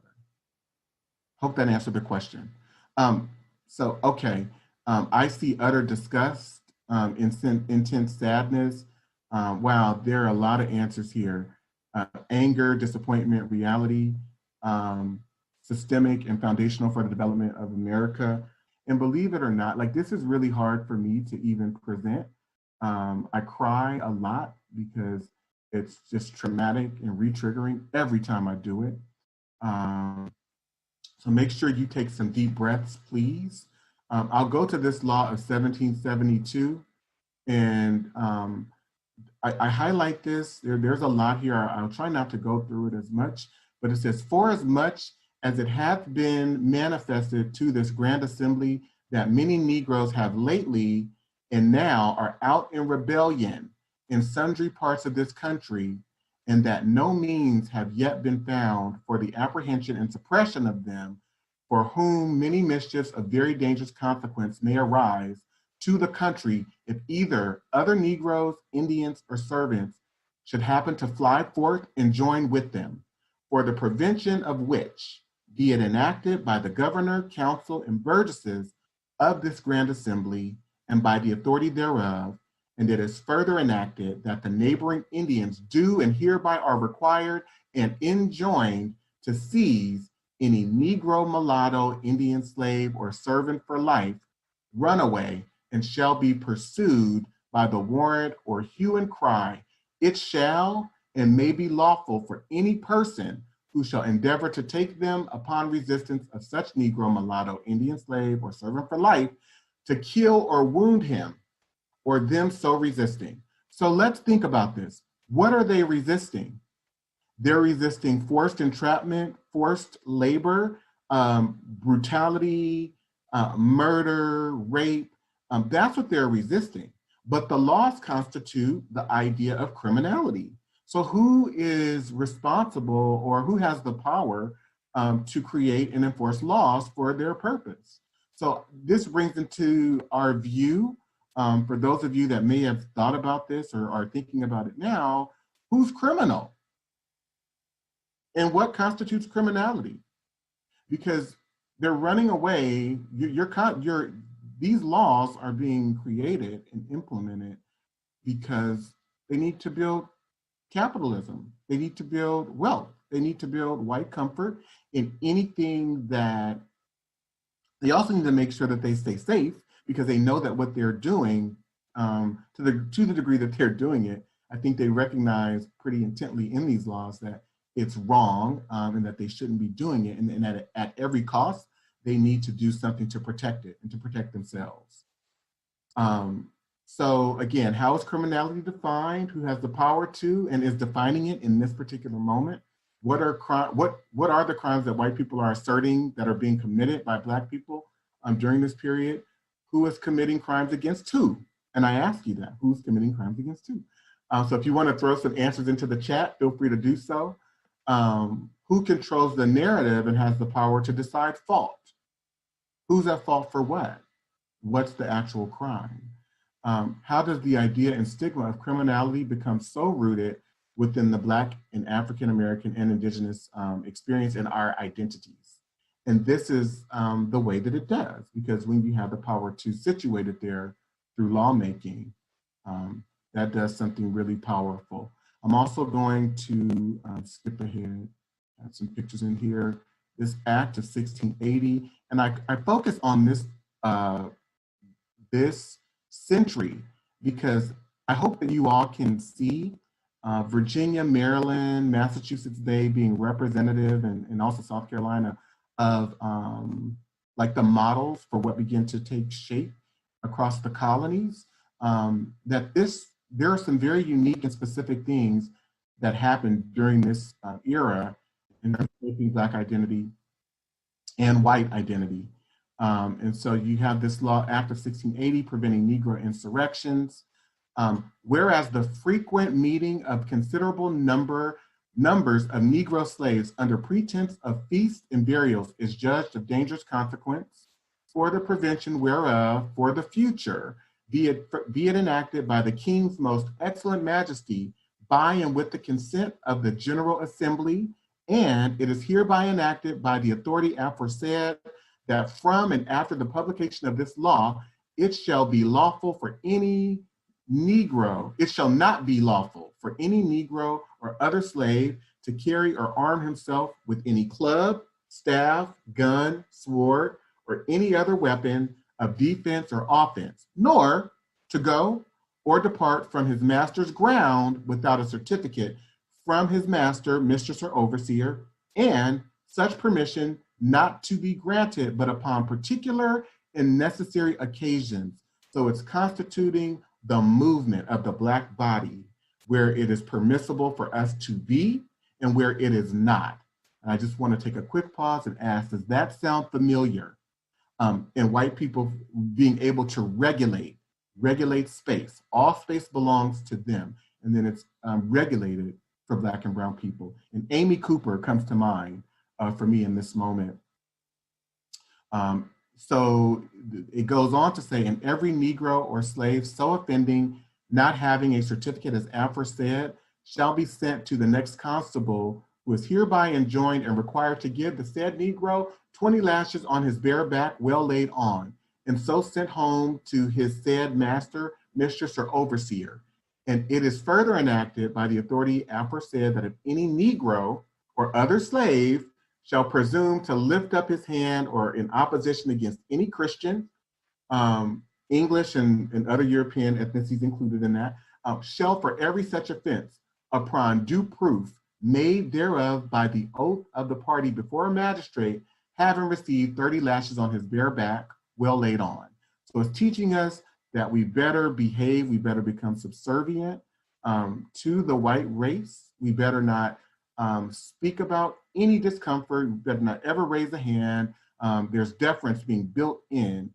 Hope that answered the question. Okay, I see utter disgust, intense sadness. Wow, there are a lot of answers here. Anger, disappointment, reality, systemic and foundational for the development of America. And believe it or not, like this is really hard for me to even present. I cry a lot because it's just traumatic and re-triggering every time I do it. So make sure you take some deep breaths, please. I'll go to this law of 1772, and I highlight this. There's a lot here. I'll try not to go through it as much, but it says, for as much as it hath been manifested to this grand assembly that many Negroes have lately and now are out in rebellion in sundry parts of this country, and that no means have yet been found for the apprehension and suppression of them, for whom many mischiefs of very dangerous consequence may arise to the country if either other Negroes, Indians, or servants should happen to fly forth and join with them, for the prevention of which, be it enacted by the governor, council, and burgesses of this grand assembly, and by the authority thereof, and it is further enacted that the neighboring Indians do and hereby are required and enjoined to seize any Negro, mulatto, Indian slave, or servant for life, runaway, and shall be pursued by the warrant or hue and cry. It shall and may be lawful for any person who shall endeavor to take them upon resistance of such Negro, mulatto, Indian slave, or servant for life, to kill or wound him, or them so resisting. So let's think about this. What are they resisting? They're resisting forced entrapment, forced labor, brutality, murder, rape. That's what they're resisting. But the laws constitute the idea of criminality. So who is responsible or who has the power to create and enforce laws for their purpose? So this brings into our view, for those of you that may have thought about this or are thinking about it now, who's criminal? And what constitutes criminality? Because they're running away, these laws are being created and implemented because they need to build capitalism. They need to build wealth. They need to build white comfort in anything that they also need to make sure that they stay safe because they know that what they're doing, to the degree that they're doing it, I think they recognize pretty intently in these laws that it's wrong and that they shouldn't be doing it. And at every cost, they need to do something to protect it and to protect themselves. So again, how is criminality defined? Who has the power to and is defining it in this particular moment? What are the crimes that white people are asserting that are being committed by Black people during this period? Who is committing crimes against who? And I ask you that, who's committing crimes against who? So if you want to throw some answers into the chat, feel free to do so. Who controls the narrative and has the power to decide fault? Who's at fault for what? What's the actual crime? How does the idea and stigma of criminality become so rooted within the Black and African American and Indigenous experience and our identities? And this is the way that it does, because when you have the power to situate it there through lawmaking, that does something really powerful. I'm also going to skip ahead, add some pictures in here. This Act of 1680, and I focus on this century because I hope that you all can see Virginia, Maryland, Massachusetts Bay being representative, and also South Carolina, of like the models for what began to take shape across the colonies. There are some very unique and specific things that happened during this era in shaping Black identity and white identity. And so you have this law, Act of 1680, preventing Negro insurrections. Whereas the frequent meeting of considerable numbers of Negro slaves under pretense of feasts and burials is judged of dangerous consequence for the prevention whereof for the future, be it enacted by the King's most excellent majesty by and with the consent of the General Assembly, and it is hereby enacted by the authority aforesaid that from and after the publication of this law, it shall be lawful for any Negro, it shall not be lawful for any Negro or other slave to carry or arm himself with any club, staff, gun, sword, or any other weapon of defense or offense, nor to go or depart from his master's ground without a certificate from his master, mistress, or overseer, and such permission not to be granted but upon particular and necessary occasions. So it's constituting the movement of the Black body where it is permissible for us to be and where it is not. And I just want to take a quick pause and ask, does that sound familiar? And white people being able to regulate space. All space belongs to them. And then it's regulated for Black and brown people. And Amy Cooper comes to mind for me in this moment. So it goes on to say, and every Negro or slave so offending, not having a certificate as aforesaid, shall be sent to the next constable, who is hereby enjoined and required to give the said Negro 20 lashes on his bare back well laid on, and so sent home to his said master, mistress, or overseer. And it is further enacted by the authority aforesaid that if any Negro or other slave shall presume to lift up his hand or in opposition against any Christian, English and other European ethnicities included in that, shall for every such offense, upon due proof made thereof by the oath of the party before a magistrate, having received 30 lashes on his bare back, well laid on. So it's teaching us that we better behave, we better become subservient to the white race. We better not speak about any discomfort, we better not ever raise a hand. There's deference being built in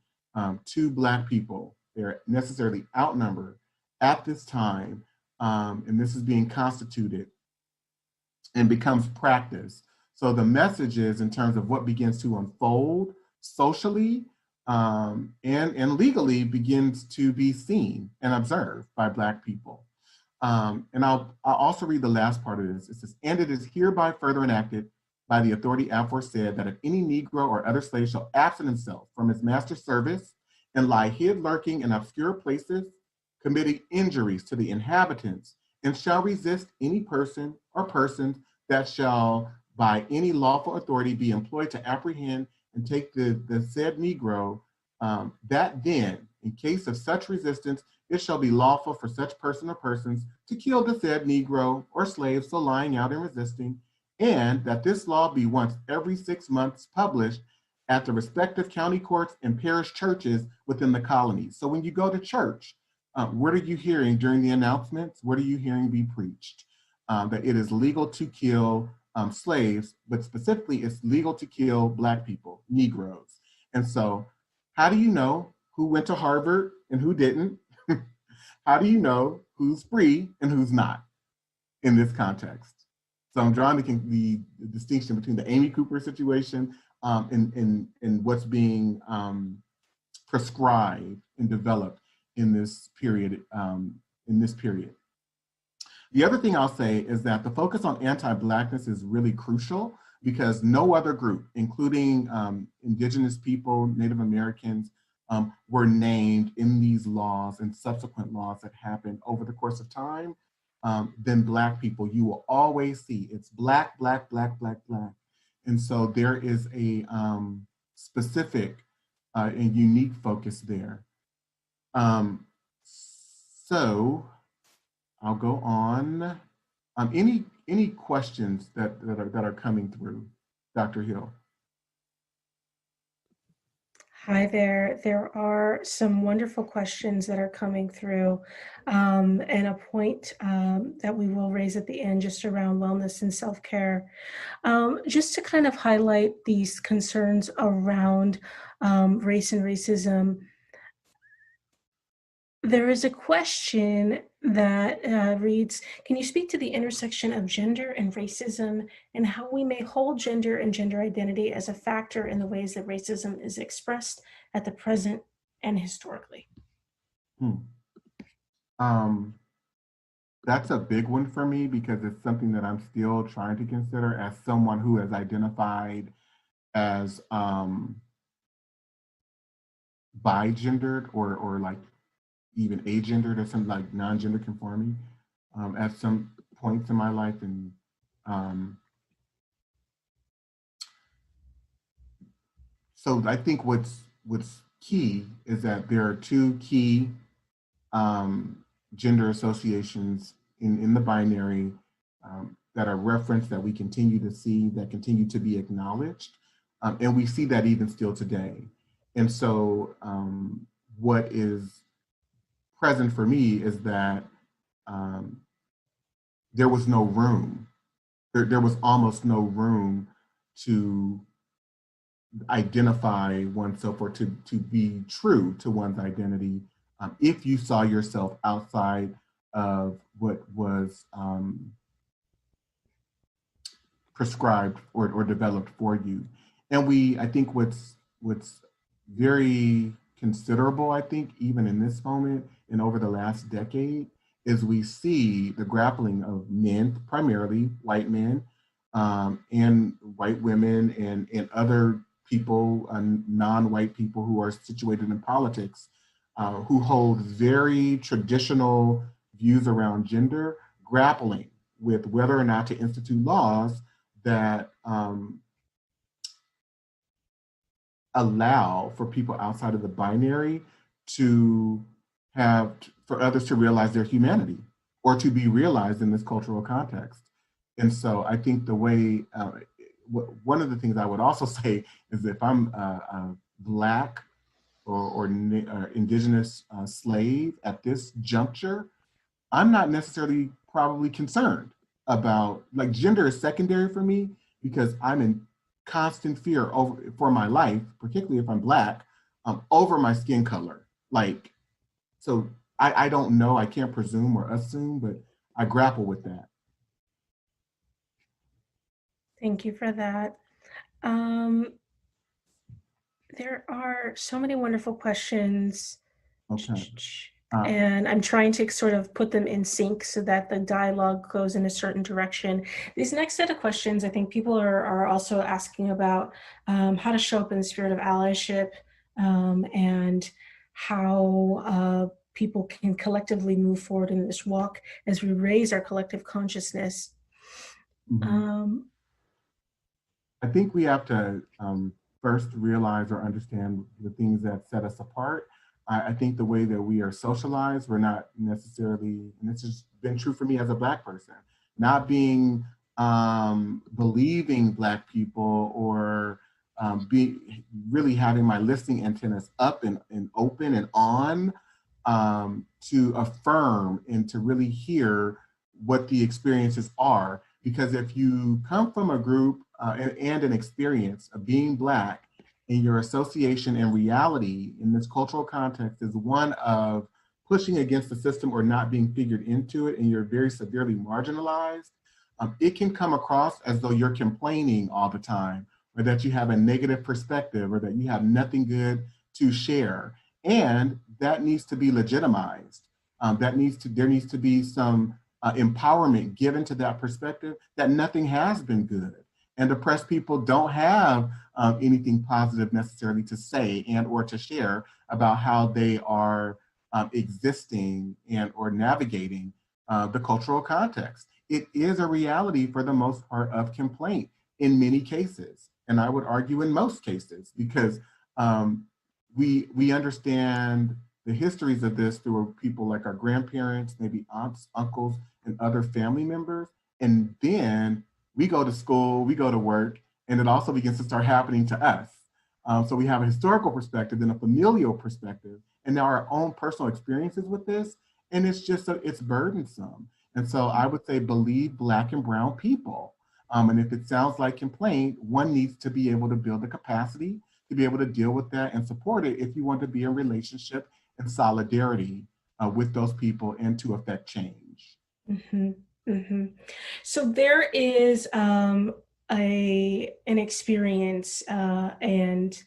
to Black people. They're necessarily outnumbered at this time and this is being constituted and becomes practice. So the message is in terms of what begins to unfold socially and legally begins to be seen and observed by Black people. And I'll also read the last part of this. It says, and it is hereby further enacted by the authority aforesaid that if any Negro or other slave shall absent himself from his master's service and lie hid lurking in obscure places, committing injuries to the inhabitants, and shall resist any person or persons that shall by any lawful authority be employed to apprehend and take the said Negro, that then, in case of such resistance, it shall be lawful for such person or persons to kill the said Negro or slave so lying out and resisting, and that this law be once every 6 months published at the respective county courts and parish churches within the colonies. So when you go to church, what are you hearing during the announcements? What are you hearing be preached? That it is legal to kill slaves, but specifically it's legal to kill Black people, Negroes. And so how do you know who went to Harvard and who didn't? How do you know who's free and who's not in this context? So I'm drawing the distinction between the Amy Cooper situation and what's being prescribed and developed in this period. The other thing I'll say is that the focus on anti-Blackness is really crucial because no other group, including Indigenous people, Native Americans, were named in these laws and subsequent laws that happened over the course of time than Black people. You will always see it's Black, Black, Black, Black, Black. And so there is a specific and unique focus there. So I'll go on. Any questions that are coming through, Dr. Hill? Hi there. There are some wonderful questions that are coming through, and a point that we will raise at the end just around wellness and self-care. Just to kind of highlight these concerns around race and racism, there is a question that reads, can you speak to the intersection of gender and racism and how we may hold gender and gender identity as a factor in the ways that racism is expressed at the present and historically? That's a big one for me because it's something that I'm still trying to consider as someone who has identified as bi-gendered or like even agendered or something like non-gender conforming at some points in my life. And so I think what's key is that there are two key gender associations in the binary that are referenced, that we continue to see, that continue to be acknowledged. And we see that even still today. And so what is present for me is that there was no room. There was almost no room to identify oneself or to be true to one's identity if you saw yourself outside of what was prescribed or developed for you. And I think what's very considerable, I think, even in this moment and over the last decade, is we see the grappling of men, primarily white men, and white women and other people, non-white people who are situated in politics, who hold very traditional views around gender, grappling with whether or not to institute laws that allow for people outside of the binary to have, for others to realize their humanity or to be realized in this cultural context. And so I think the way, one of the things I would also say is if I'm a Black or Indigenous slave at this juncture, I'm not necessarily probably concerned about, like, gender is secondary for me because I'm in constant fear for my life, particularly if I'm Black, over my skin color. Like, so I don't know, I can't presume or assume, but I grapple with that. Thank you for that. There are so many wonderful questions. Okay. And I'm trying to sort of put them in sync so that the dialogue goes in a certain direction. These next set of questions, I think people are also asking about how to show up in the spirit of allyship, and how people can collectively move forward in this walk as we raise our collective consciousness. I think we have to first realize or understand the things that set us apart. I think the way that we are socialized, we're not necessarily, and this has been true for me as a Black person, not being believing Black people, or really having my listening antennas up and open and on, to affirm and to really hear what the experiences are. Because if you come from a group and an experience of being Black, and your association and reality in this cultural context is one of pushing against the system or not being figured into it, and you're very severely marginalized, it can come across as though you're complaining all the time, or that you have a negative perspective, or that you have nothing good to share. And that needs to be legitimized. There needs to be some empowerment given to that perspective, that nothing has been good. And oppressed people don't have anything positive necessarily to say and or to share about how they are existing and or navigating the cultural context. It is a reality for the most part of complaint in many cases. And I would argue in most cases, because we understand the histories of this through people like our grandparents, maybe aunts, uncles, and other family members. And then we go to school, we go to work, and it also begins to start happening to us. So we have a historical perspective, then a familial perspective, and now our own personal experiences with this. And it's just, it's burdensome. And so I would say believe Black and brown people. And if it sounds like complaint, one needs to be able to build the capacity to be able to deal with that and support it if you want to be in relationship and solidarity with those people and to affect change. Mm-hmm. Mm-hmm. So there is an experience, and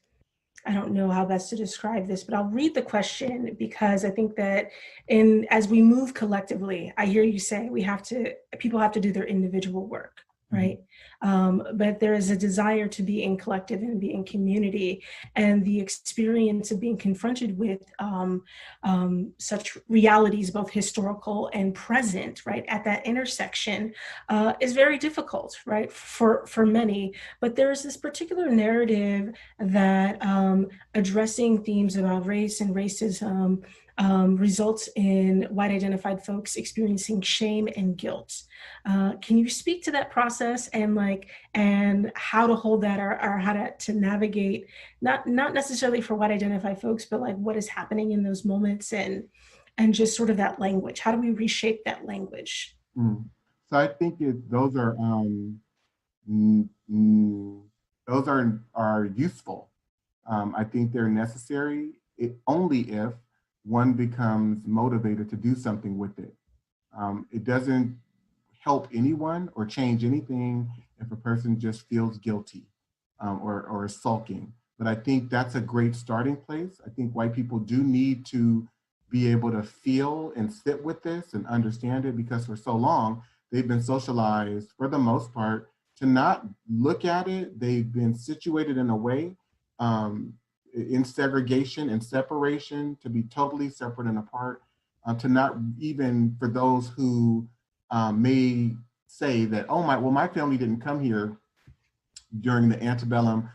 I don't know how best to describe this, but I'll read the question, because I think that as we move collectively, I hear you say people have to do their individual work, right? But there is a desire to be in collective and be in community, and the experience of being confronted with such realities, both historical and present, right, at that intersection, is very difficult, right, for many. But there is this particular narrative that addressing themes about race and racism results in white identified folks experiencing shame and guilt. Can you speak to that process and how to hold that, or how to navigate, not necessarily for white identified folks, but like what is happening in those moments, and just sort of that language? How do we reshape that language? So I think those are useful. I think they're necessary only if one becomes motivated to do something with it. It doesn't help anyone or change anything if a person just feels guilty or is sulking. But I think that's a great starting place. I think white people do need to be able to feel and sit with this and understand it, because for so long, they've been socialized for the most part to not look at it. They've been situated in a way in segregation and separation, to be totally separate and apart, to not even, for those who may say that, oh, my family didn't come here during the antebellum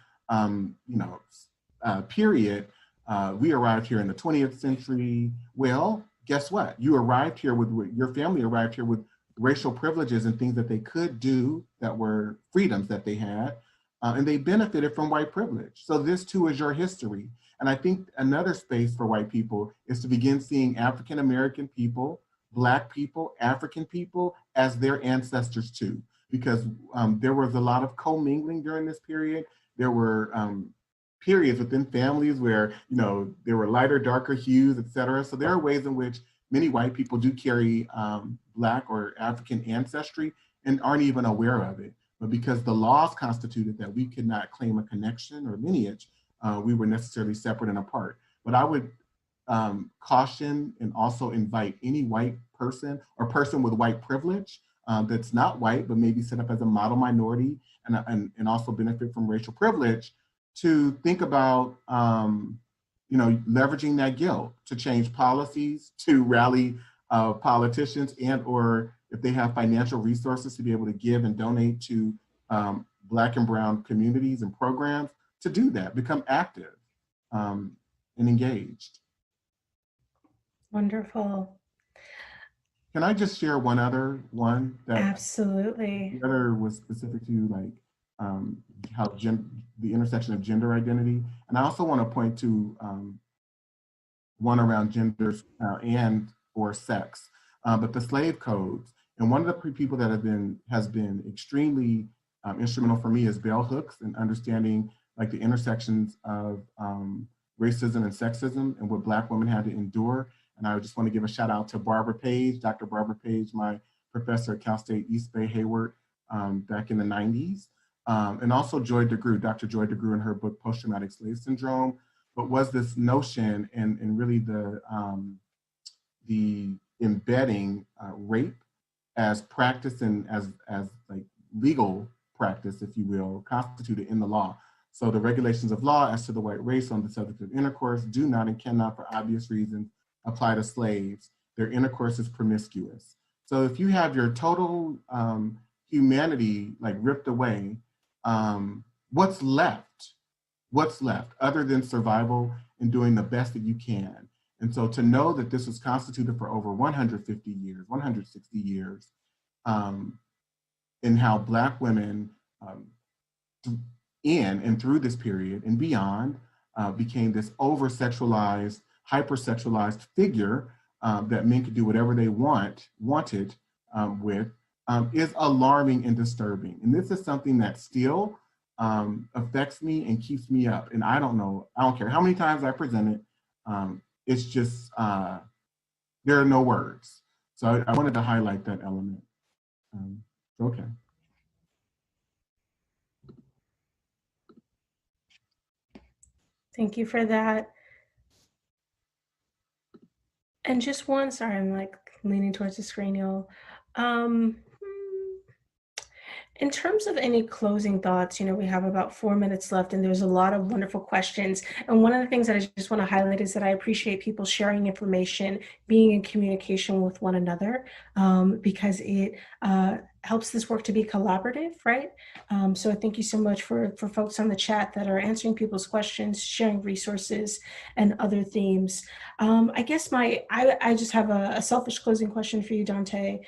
period. We arrived here in the 20th century. Well, guess what? Your family arrived here with racial privileges and things that they could do, that were freedoms that they had, and they benefited from white privilege. So this too is your history. And I think another space for white people is to begin seeing African American people, Black people, African people as their ancestors too, because there was a lot of commingling during this period. There were periods within families where, there were lighter, darker hues, et cetera. So there are ways in which many white people do carry Black or African ancestry and aren't even aware of it. But because the laws constituted that we could not claim a connection or lineage, we were necessarily separate and apart. But I would caution and also invite any white person or person with white privilege that's not white, but maybe set up as a model minority and also benefit from racial privilege to think about leveraging that guilt to change policies, to rally politicians, and or if they have financial resources to be able to give and donate to Black and Brown communities and programs, to do that, become active and engaged. Wonderful. Can I just share one other one that Absolutely. the other was specific to like how the intersection of gender identity, and I also want to point to one around gender and or sex, but the slave codes. And one of the people that has been extremely instrumental for me is bell hooks and understanding like the intersections of racism and sexism and what Black women had to endure. And I just want to give a shout out to Barbara Page, Dr. Barbara Page, my professor at Cal State East Bay Hayward back in the 90s. And also Joy DeGruy, Dr. Joy DeGruy in her book, Post-Traumatic Slave Syndrome, but was this notion and really the embedding rape as practice and as like legal practice, if you will, constituted in the law. So the regulations of law as to the white race on the subject of intercourse do not and cannot, for obvious reasons, apply to slaves. Their intercourse is promiscuous. So if you have your total humanity like ripped away, what's left? What's left other than survival and doing the best that you can? And so to know that this was constituted for over 150 years, 160 years, and how Black women in and through this period and beyond became this over-sexualized, hyper-sexualized figure that men could do whatever they wanted with is alarming and disturbing. And this is something that still affects me and keeps me up. And I don't care how many times I present it, it's just, there are no words. So I wanted to highlight that element. Okay. Thank you for that. And just one, sorry, I'm like leaning towards the screen, y'all. In terms of any closing thoughts, we have about 4 minutes left and there's a lot of wonderful questions. And one of the things that I just want to highlight is that I appreciate people sharing information, being in communication with one another, because it helps this work to be collaborative, right? So thank you so much for folks on the chat that are answering people's questions, sharing resources and other themes. I guess I just have a selfish closing question for you, Dante.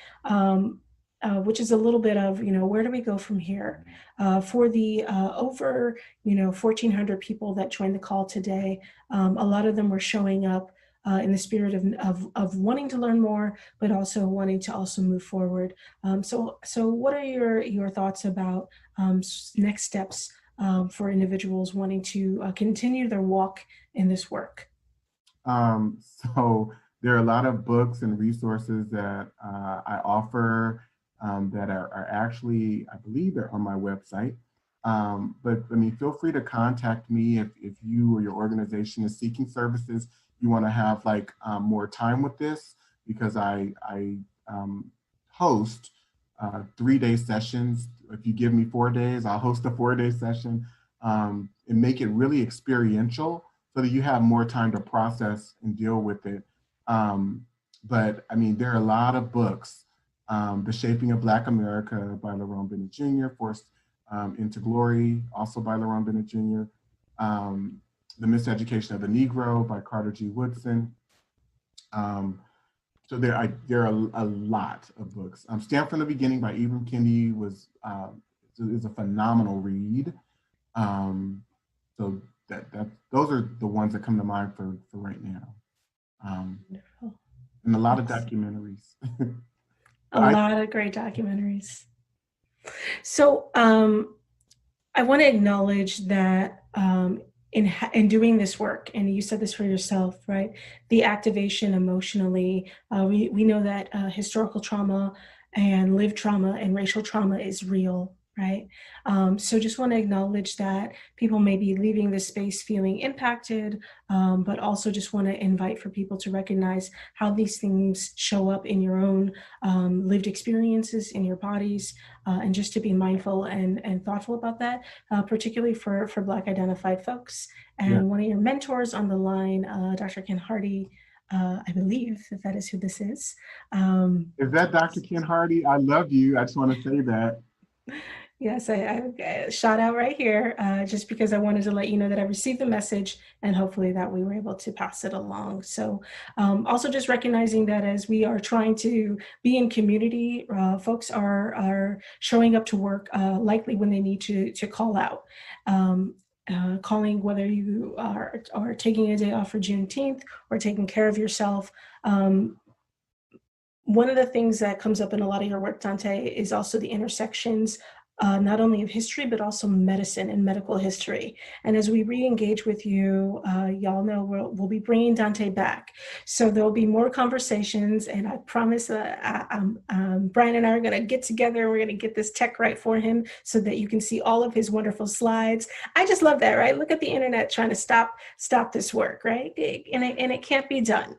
Which is a little bit of, where do we go from here? For the over, 1,400 people that joined the call today, a lot of them were showing up in the spirit of wanting to learn more, but also wanting to also move forward. So what are your thoughts about next steps for individuals wanting to continue their walk in this work? So there are a lot of books and resources that I offer that are actually, I believe they're on my website. But feel free to contact me if you or your organization is seeking services, you want to have like more time with this, because I host 3-day sessions. If you give me 4 days, I'll host a 4-day session and make it really experiential so that you have more time to process and deal with it. But there are a lot of books. The Shaping of Black America by Lerone Bennett Jr., Forced into Glory, also by Lerone Bennett Jr., The Miseducation of the Negro by Carter G. Woodson. So there are a lot of books. Stand from the Beginning by Ibram Kendi is a phenomenal read. So those are the ones that come to mind for right now. And a lot of documentaries. A lot of great documentaries. So I want to acknowledge that in doing this work, and you said this for yourself, right? The activation emotionally, we know that historical trauma and lived trauma and racial trauma is real, right? So just want to acknowledge that people may be leaving this space feeling impacted, but also just want to invite for people to recognize how these things show up in your own lived experiences in your bodies, and just to be mindful and thoughtful about that, particularly for Black identified folks. And Yeah. one of your mentors on the line, Dr. Ken Hardy, I believe that is who this is. Is that Dr. Ken Hardy? I love you. I just want to say that. Yes, I shout out right here, just because I wanted to let you know that I received the message, and hopefully that we were able to pass it along. So also just recognizing that as we are trying to be in community, folks are showing up to work likely when they need to call out. Calling, whether you are taking a day off for Juneteenth or taking care of yourself. One of the things that comes up in a lot of your work, Dante, is also the intersections, not only of history, but also medicine and medical history. And as we re-engage with you, y'all know we'll be bringing Dante back. So there'll be more conversations, and I promise Brian and I are gonna get together and we're gonna get this tech right for him so that you can see all of his wonderful slides. I just love that, right? Look at the internet trying to stop this work, right? And it can't be done.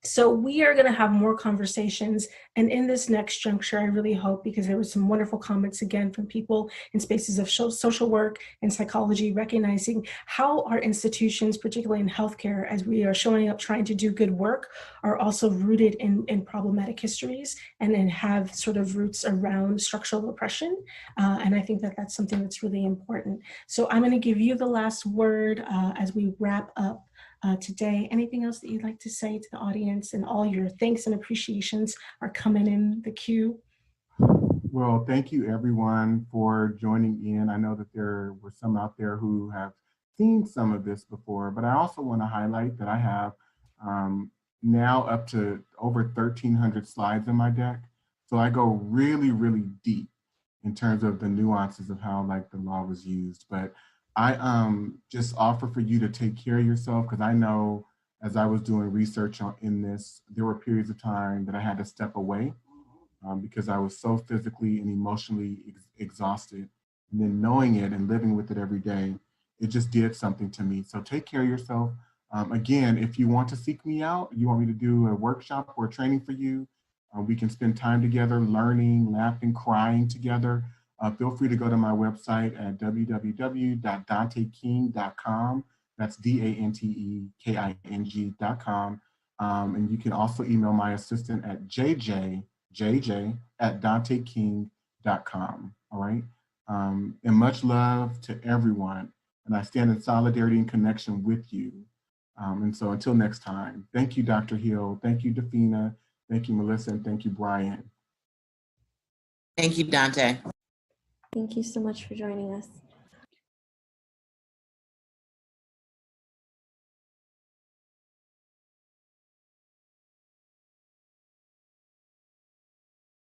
So we are going to have more conversations. And in this next juncture, I really hope, because there were some wonderful comments again from people in spaces of social work and psychology, recognizing how our institutions, particularly in healthcare, as we are showing up trying to do good work, are also rooted in problematic histories and then have sort of roots around structural oppression. And I think that that's something that's really important. So I'm going to give you the last word as we wrap up today. Anything else that you'd like to say to the audience? And all your thanks and appreciations are coming in the queue. Well, thank you everyone for joining in. I know that there were some out there who have seen some of this before, but I also want to highlight that I have now up to over 1,300 slides in my deck. So I go really, really deep in terms of the nuances of how like the law was used. But I just offer for you to take care of yourself, because I know as I was doing research in this, there were periods of time that I had to step away because I was so physically and emotionally exhausted. And then knowing it and living with it every day, it just did something to me. So take care of yourself. Again, if you want to seek me out, you want me to do a workshop or a training for you, we can spend time together, learning, laughing, crying together. Feel free to go to my website at www.danteking.com. That's DANTEKING.com. And you can also email my assistant at jj@danteking.com. All right. And much love to everyone. And I stand in solidarity and connection with you. And so until next time, thank you, Dr. Hill. Thank you, Dafina. Thank you, Melissa. And thank you, Brian. Thank you, Dante. Thank you so much for joining us.